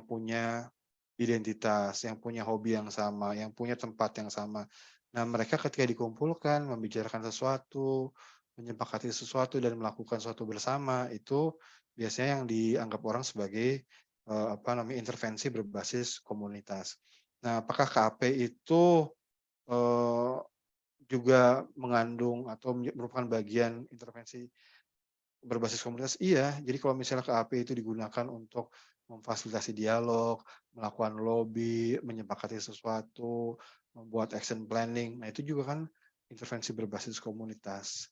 punya identitas, yang punya hobi yang sama, yang punya tempat yang sama. Nah, mereka ketika dikumpulkan membicarakan sesuatu, menyepakati sesuatu dan melakukan sesuatu bersama, itu biasanya yang dianggap orang sebagai intervensi berbasis komunitas. Nah, apakah KAP itu eh, juga mengandung atau merupakan bagian intervensi berbasis komunitas? Iya. Jadi kalau misalnya KAP itu digunakan untuk memfasilitasi dialog, melakukan lobby, menyepakati sesuatu, membuat action planning, nah itu juga kan intervensi berbasis komunitas.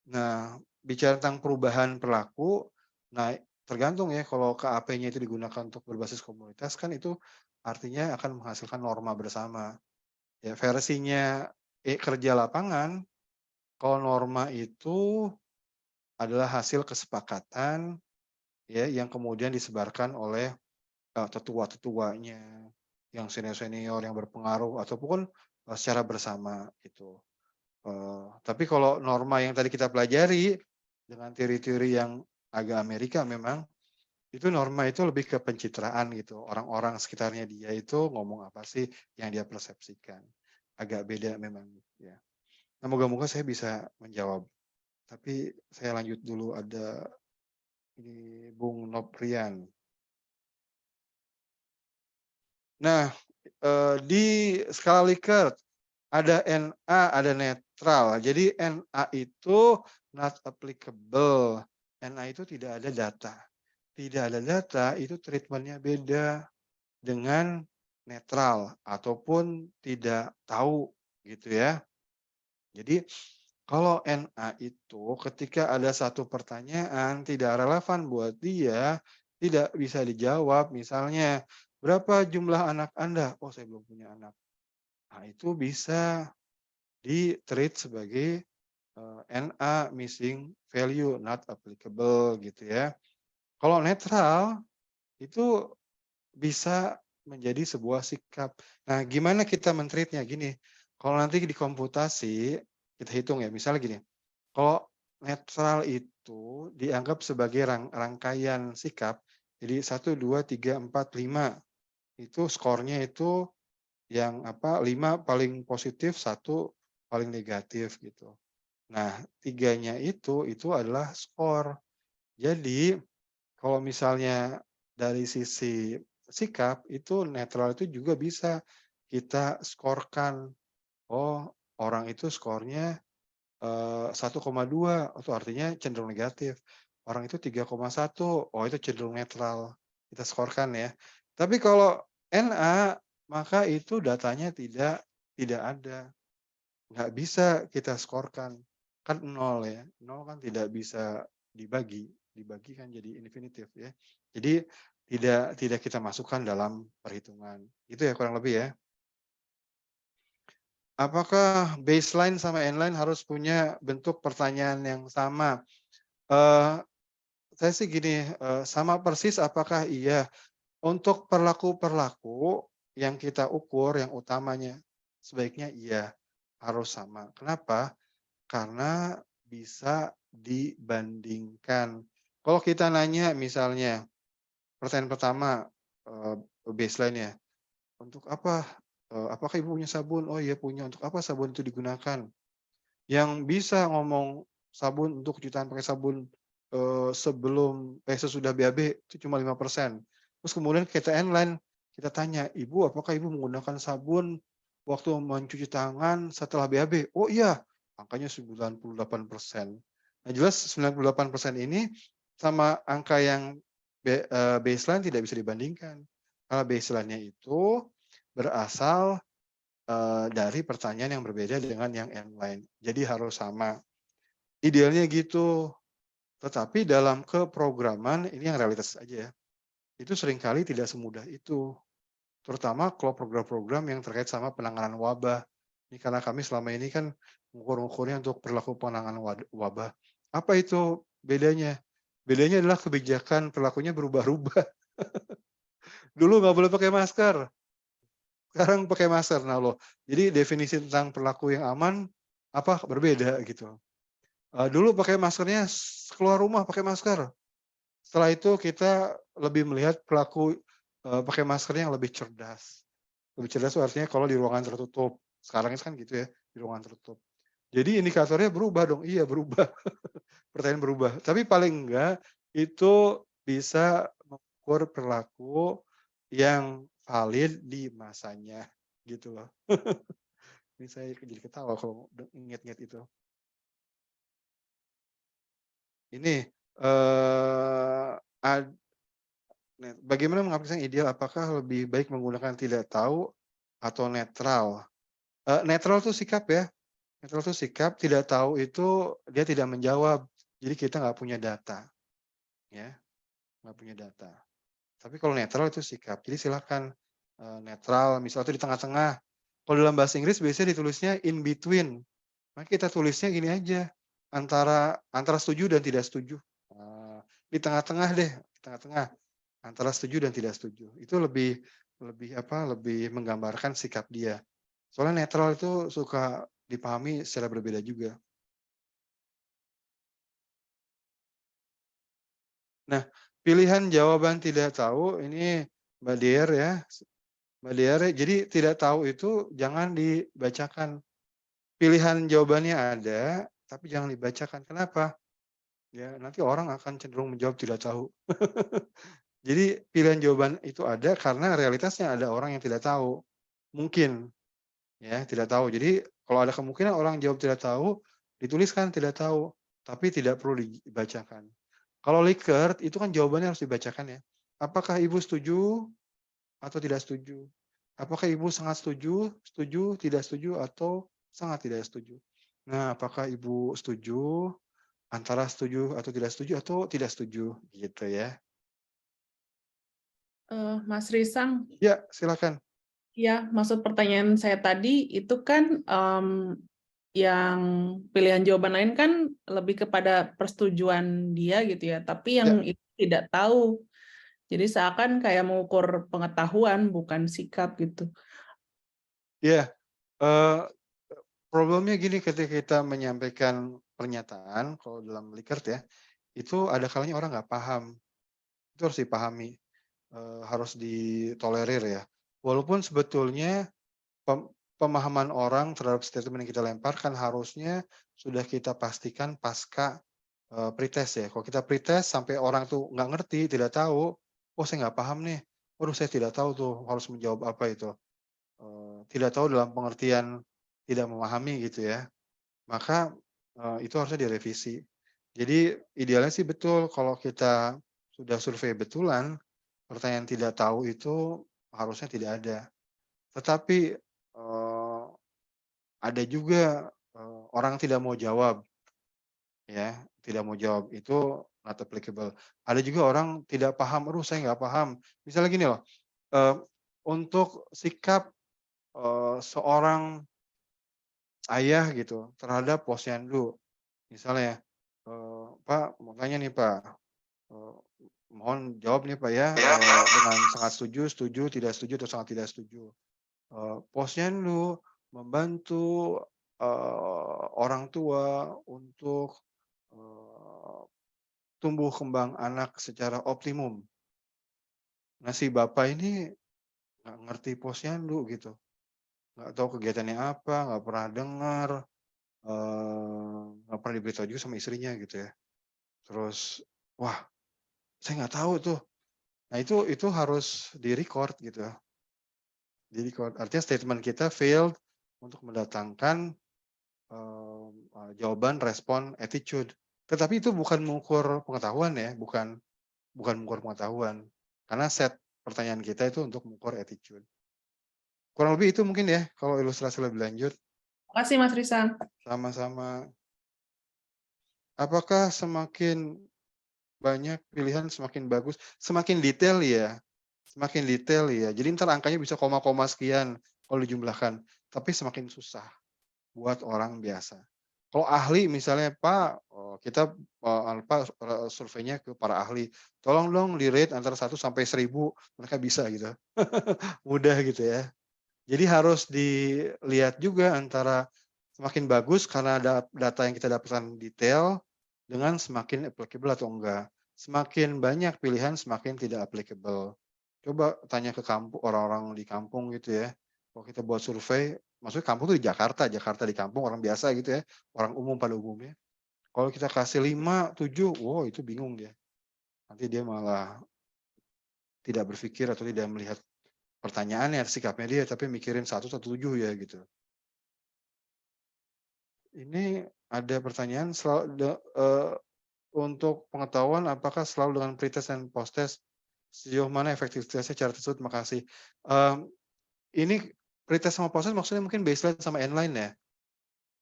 Nah, bicara tentang perubahan perilaku, nah tergantung ya kalau KAP-nya itu digunakan untuk berbasis komunitas kan itu artinya akan menghasilkan norma bersama. Ya versinya kerja lapangan, kalau norma itu adalah hasil kesepakatan ya yang kemudian disebarkan oleh, tetua-tetuanya, yang senior-senior yang berpengaruh ataupun, secara bersama gitu. Tapi kalau norma yang tadi kita pelajari dengan teori-teori yang agak Amerika memang, itu norma itu lebih ke pencitraan gitu, orang-orang sekitarnya dia itu ngomong apa sih yang dia persepsikan. Agak beda memang ya. Nah, moga-moga saya bisa menjawab. Tapi saya lanjut dulu ada ini Bung Noprian. Nah, di skala Likert ada NA, ada netral. Jadi NA itu not applicable. NA itu tidak ada data. Tidak ada data itu treatmentnya beda dengan netral ataupun tidak tahu gitu ya. Jadi kalau NA itu ketika ada satu pertanyaan tidak relevan buat dia, tidak bisa dijawab, misalnya, "Berapa jumlah anak Anda?" "Oh, saya belum punya anak." Nah, itu bisa di-treat sebagai, NA, missing value, not applicable gitu ya. Kalau netral, itu bisa menjadi sebuah sikap. Nah, gimana kita men-treat-nya? Gini, kalau nanti di komputasi, kita hitung ya, misalnya gini, kalau netral itu dianggap sebagai rangkaian sikap, jadi 1, 2, 3, 4, 5, itu skornya itu yang 5 paling positif, 1 paling negatif gitu. Nah, 3-nya itu adalah skor. Jadi, kalau misalnya dari sisi sikap, itu netral itu juga bisa kita skorkan. Oh, orang itu skornya 1,2, itu artinya cenderung negatif. Orang itu 3,1, oh itu cenderung netral. kita skorkan ya. Tapi kalau NA, maka itu datanya tidak ada. Nggak bisa kita skorkan. Kan 0 ya. 0 kan tidak bisa dibagi. Dibagi kan jadi infinitif ya. Jadi tidak kita masukkan dalam perhitungan. Itu ya kurang lebih ya. Apakah baseline sama endline harus punya bentuk pertanyaan yang sama? Saya sih gini, sama persis apakah iya? Untuk perilaku-perilaku yang kita ukur yang utamanya, sebaiknya iya, harus sama. Kenapa? Karena bisa dibandingkan. Kalau kita nanya misalnya, pertanyaan pertama, baseline-nya, "Untuk apa? Apakah Ibu punya sabun?" "Oh iya punya." "Untuk apa sabun itu digunakan?" Yang bisa ngomong sabun untuk cuci tangan pakai sabun, sesudah BAB itu cuma 5%. Terus kemudian kita endline, kita tanya, "Ibu, apakah Ibu menggunakan sabun waktu mencuci tangan setelah BAB?" "Oh iya." Angkanya 98%. Nah jelas 98% ini sama angka yang baseline tidak bisa dibandingkan. Karena baseline-nya itu berasal dari pertanyaan yang berbeda dengan yang endline. Jadi harus sama. Idealnya gitu. Tetapi dalam keprograman, ini yang realitas aja ya, itu seringkali tidak semudah itu. Terutama kalau program-program yang terkait sama penanganan wabah. Ini karena kami selama ini kan ngukur-ngukurnya untuk perilaku penanganan wabah. Apa itu bedanya? Bedanya adalah kebijakan perilakunya berubah-ubah. Dulu nggak boleh pakai masker, sekarang pakai masker. Nah loh, jadi definisi tentang perilaku yang aman apa berbeda gitu. Dulu pakai maskernya keluar rumah pakai masker. Setelah itu kita lebih melihat perilaku pakai maskernya yang lebih cerdas. Lebih cerdas itu artinya kalau di ruangan tertutup. Sekarang kan gitu ya, di ruangan tertutup. Jadi indikatornya berubah dong. Iya berubah. Pertanyaan berubah. Tapi paling enggak itu bisa mengukur perilaku yang valid di masanya gitu loh. Ini saya jadi ketawa kalau inget-inget itu. Ini bagaimana mengaplikasikan ideal? Apakah lebih baik menggunakan tidak tahu atau netral? Netral itu sikap ya. Netral itu sikap, tidak tahu itu dia tidak menjawab. Jadi kita nggak punya data, ya, nggak punya data. Tapi kalau netral itu sikap. Jadi silakan netral, misalnya itu di tengah-tengah. Kalau dalam bahasa Inggris biasanya ditulisnya in between. Maka kita tulisnya gini aja, antara setuju dan tidak setuju. Di tengah-tengah deh, di tengah-tengah antara setuju dan tidak setuju. Itu lebih menggambarkan sikap dia. Soalnya netral itu suka dipahami secara berbeda juga. Nah, pilihan jawaban tidak tahu ini Mbak Dier ya. Mbak Dier, jadi tidak tahu itu jangan dibacakan. Pilihan jawabannya ada, tapi jangan dibacakan. Kenapa? Ya, nanti orang akan cenderung menjawab tidak tahu. Jadi pilihan jawaban itu ada karena realitasnya ada orang yang tidak tahu. Mungkin ya, tidak tahu. Jadi kalau ada kemungkinan orang jawab tidak tahu, dituliskan tidak tahu, tapi tidak perlu dibacakan. Kalau Likert itu kan jawabannya harus dibacakan ya. Apakah Ibu setuju atau tidak setuju? Apakah Ibu sangat setuju, setuju, tidak setuju, atau sangat tidak setuju? Nah, apakah Ibu setuju, antara setuju atau tidak setuju, gitu ya. Mas Risang, Ya, silakan. ya maksud pertanyaan saya tadi itu kan yang pilihan jawaban lain kan lebih kepada persetujuan dia gitu ya, tapi yang itu tidak tahu. Jadi seakan kayak mengukur pengetahuan bukan sikap gitu. Ya, problemnya gini ketika kita menyampaikan pernyataan, kalau dalam Likert ya, itu ada kalanya orang nggak paham. Itu harus dipahami, harus ditolerir ya. Walaupun sebetulnya pemahaman orang terhadap statement yang kita lemparkan harusnya sudah kita pastikan pasca pretest ya. Kalau kita pretest sampai orang tuh nggak ngerti, tidak tahu, oh saya nggak paham nih, waduh saya tidak tahu tuh harus menjawab apa itu. Tidak tahu dalam pengertian tidak memahami gitu ya. Maka itu harusnya direvisi. Jadi idealnya sih betul kalau kita sudah survei betulan, pertanyaan tidak tahu itu harusnya tidak ada. Tetapi, ada juga, orang tidak mau jawab, ya, tidak mau jawab, itu not applicable. Ada juga orang tidak paham, "Aduh saya nggak paham." Misalnya gini loh, eee, untuk sikap, seorang ayah gitu terhadap posyandu, misalnya, "Pak, mau tanya nih Pak, eee, mohon jawab nih Pak ya, dengan sangat setuju, setuju, tidak setuju, atau sangat tidak setuju. Posyandu membantu, orang tua untuk, eee, tumbuh kembang anak secara optimum." Nah, si bapak ini nggak ngerti posyandu gitu, nggak tahu kegiatannya apa, nggak pernah dengar, nggak pernah diberitahu juga sama istrinya gitu ya. Terus, wah, saya nggak tahu tuh. Nah, itu harus di-record gitu, di-record. Artinya statement kita failed untuk mendatangkan, jawaban, respon, attitude. Tetapi itu bukan mengukur pengetahuan ya, bukan mengukur pengetahuan. Karena set pertanyaan kita itu untuk mengukur attitude. Kurang lebih itu mungkin ya, kalau ilustrasi lebih lanjut. Makasih Mas Risang. Sama-sama. Apakah semakin banyak pilihan semakin bagus? Semakin detail ya, semakin detail ya. Jadi entar angkanya bisa koma-koma sekian kalau dijumlahkan, tapi semakin susah buat orang biasa. Kalau ahli misalnya, "Pak, kita, surveinya ke para ahli, tolong dong di-rate antara 1 sampai 1000," mereka bisa gitu. Mudah gitu ya. Jadi harus dilihat juga antara semakin bagus karena data yang kita dapatkan detail, dengan semakin applicable atau enggak. Semakin banyak pilihan semakin tidak applicable. Coba tanya ke orang-orang di kampung gitu ya. Kalau kita buat survei, maksudnya kampung tuh di Jakarta, Jakarta di kampung orang biasa gitu ya, orang umum pada umumnya. Kalau kita kasih 5, 7, wow itu bingung dia. Nanti dia malah tidak berpikir atau tidak melihat pertanyaannya, sikapnya dia, tapi mikirin 1 atau 7 ya gitu. Ini ada pertanyaan untuk pengetahuan apakah selalu dengan pretest dan posttest, sejauh mana efektivitasnya cara tersebut? Makasih. Ini pretest sama posttest maksudnya mungkin baseline sama inline ya?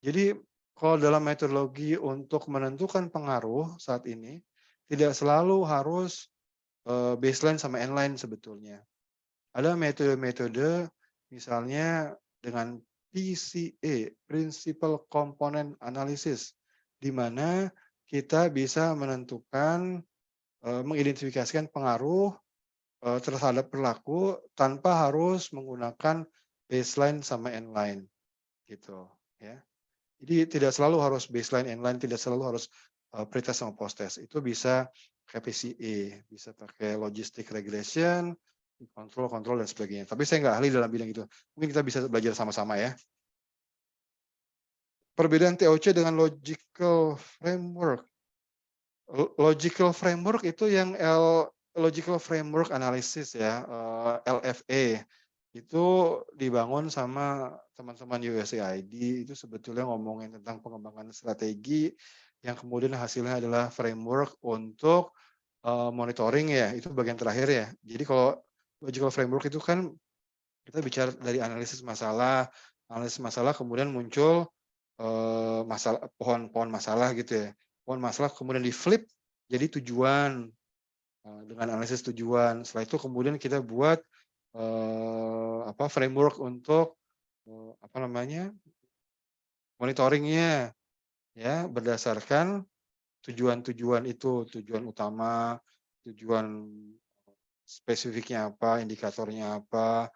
Jadi kalau dalam metodologi untuk menentukan pengaruh saat ini, tidak selalu harus, baseline sama inline sebetulnya. Ada metode-metode misalnya dengan PCA, Principal Component Analysis, di mana kita bisa menentukan, mengidentifikasikan pengaruh, terhadap perilaku tanpa harus menggunakan baseline sama inline, gitu ya. Jadi tidak selalu harus baseline, inline, tidak selalu harus, pretest sama posttest. Itu bisa pakai PCA, bisa pakai logistic regression, kontrol dan sebagainya. Tapi saya nggak ahli dalam bidang itu. Mungkin kita bisa belajar sama-sama ya. Perbedaan TOC dengan logical framework. Logical framework itu yang logical framework analysis ya, LFA. Itu dibangun sama teman-teman USAID, itu sebetulnya ngomongin tentang pengembangan strategi yang kemudian hasilnya adalah framework untuk, monitoring ya, itu bagian terakhir ya. Jadi kalau logical framework itu kan kita bicara dari analisis masalah kemudian muncul, masalah pohon masalah gitu ya. Pohon masalah kemudian di-flip jadi tujuan, dengan analisis tujuan. Setelah itu kemudian kita buat, framework untuk, monitoring-nya ya berdasarkan tujuan-tujuan itu, tujuan utama, tujuan spesifiknya apa, indikatornya apa,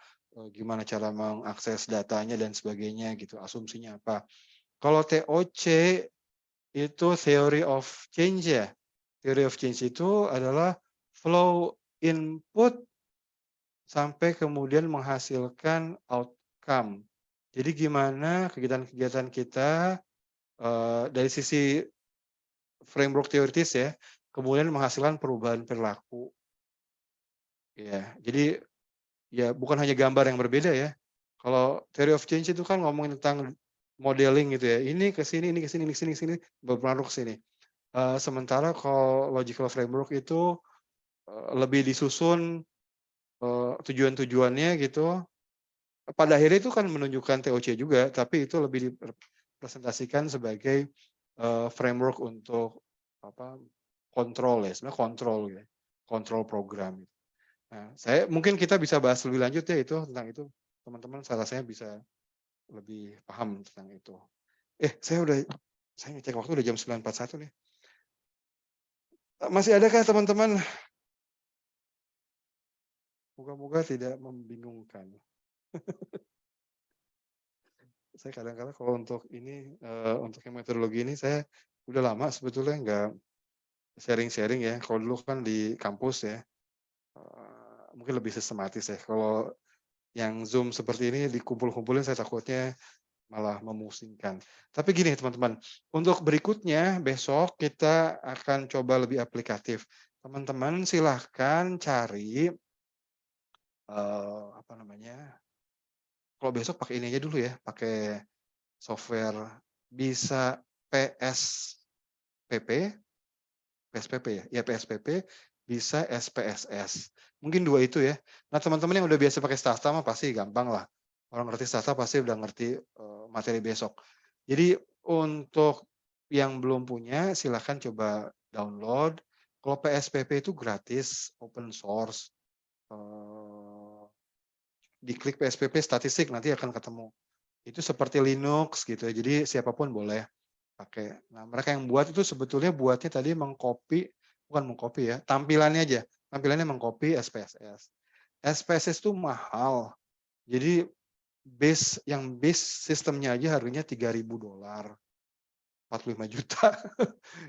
gimana cara mengakses datanya dan sebagainya gitu, asumsinya apa. Kalau TOC itu theory of change ya. Theory of change itu adalah flow input sampai kemudian menghasilkan outcome. Jadi gimana kegiatan-kegiatan kita, dari sisi framework teoritis ya, kemudian menghasilkan perubahan perilaku. Ya, jadi ya bukan hanya gambar yang berbeda ya. Kalau theory of change itu kan ngomongin tentang modeling gitu ya. Ini ke sini, ini ke sini, ini ke sini, sini berpengaruh ke sini. Sementara kalau logical framework itu lebih disusun tujuan-tujuannya gitu. Pada akhirnya itu kan menunjukkan TOC juga, tapi itu lebih dipresentasikan sebagai framework untuk kontrol ya, sebenarnya kontrol ya, kontrol program. Nah, mungkin kita bisa bahas lebih lanjut ya itu tentang itu, teman-teman saya rasanya bisa lebih paham tentang itu. Saya ngecek waktu udah jam 9.41 nih. Masih adakah teman-teman? Moga-moga tidak membingungkan. Saya kadang-kadang kalau untuk ini, untuk yang metodologi ini saya udah lama sebetulnya nggak sharing-sharing ya. Kalau dulu kan di kampus ya, mungkin lebih sistematis ya. Kalau yang Zoom seperti ini dikumpul-kumpulin saya takutnya malah memusingkan. Tapi gini teman-teman, untuk berikutnya besok kita akan coba lebih aplikatif. Teman-teman silahkan cari kalau besok pakai ini aja dulu ya, pakai software bisa PSPP ya? Ya PSPP, bisa SPSS. Mungkin 2 itu ya. Nah teman-teman yang udah biasa pakai Stata mah pasti gampang lah. Orang ngerti Stata pasti udah ngerti materi besok. Jadi untuk yang belum punya silahkan coba download. Kalau PSPP itu gratis, open source. Diklik PSPP statistik nanti akan ketemu. Itu seperti Linux gitu ya. Jadi siapapun boleh pakai. Nah, mereka yang buat itu sebetulnya buatnya tadi bukan mengcopy ya, tampilannya aja. Tampilannya mengcopy SPSS. SPSS itu mahal. Jadi base sistemnya aja harganya $3.000. 45 juta.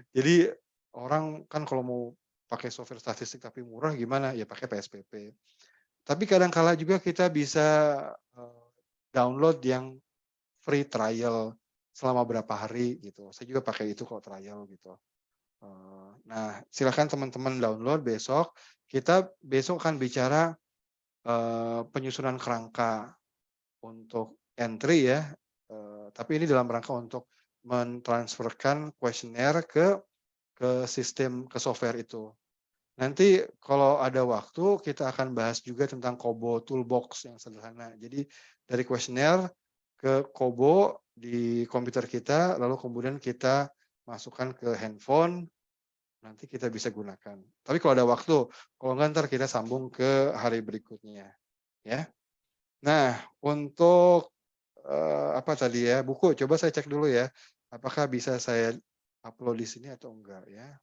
Jadi orang kan kalau mau pakai software statistik tapi murah gimana? Ya pakai PSPP. Tapi kadang-kala juga kita bisa download yang free trial selama berapa hari gitu. Saya juga pakai itu kalau trial gitu. Nah, silakan teman-teman download besok. Kita besok akan bicara penyusunan kerangka untuk entry ya. Tapi ini dalam rangka untuk mentransferkan kuesioner ke sistem, ke software itu. Nanti kalau ada waktu kita akan bahas juga tentang Kobo Toolbox yang sederhana. Jadi dari kuesioner ke Kobo di komputer kita, lalu kemudian kita masukkan ke handphone, nanti kita bisa gunakan. Tapi kalau ada waktu, kalau enggak ntar kita sambung ke hari berikutnya. Ya. Nah, untuk apa tadi ya, buku, coba saya cek dulu ya, apakah bisa saya upload di sini atau enggak ya.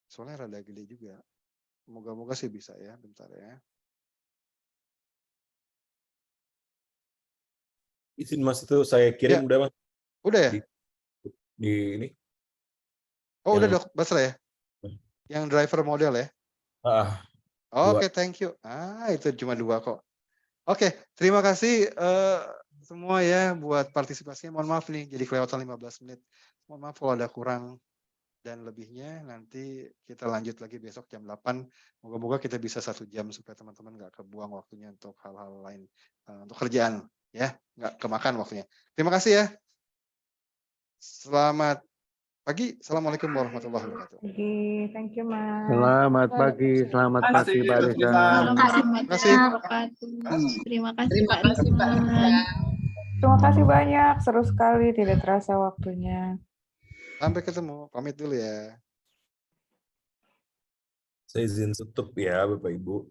Soalnya rada gede juga. Moga-moga sih bisa ya, bentar ya. Izin Mas itu saya kirim Ya. udah Mas. Udah ya? Di ini. Oh udah Yang- Dok, Basra ya? Yang driver model ya? Oke, thank you. Itu cuma 2 kok. Oke, terima kasih semua ya buat partisipasinya. Mohon maaf nih, jadi kelewatan 15 menit. Mohon maaf kalau ada kurang dan lebihnya. Nanti kita lanjut lagi besok jam 8. Moga-moga kita bisa 1 jam supaya teman-teman nggak kebuang waktunya untuk hal-hal lain. Untuk kerjaan ya, nggak kemakan waktunya. Terima kasih ya. Selamat pagi. Assalamualaikum warahmatullahi wabarakatuh. Thank you, Mas. Selamat pagi, selamat pagi Pak Reza. Terima kasih Pak Rizman. Terima kasih banyak, seru sekali, tidak terasa waktunya. Sampai ketemu, pamit dulu ya. Saya izin tutup ya Bapak Ibu.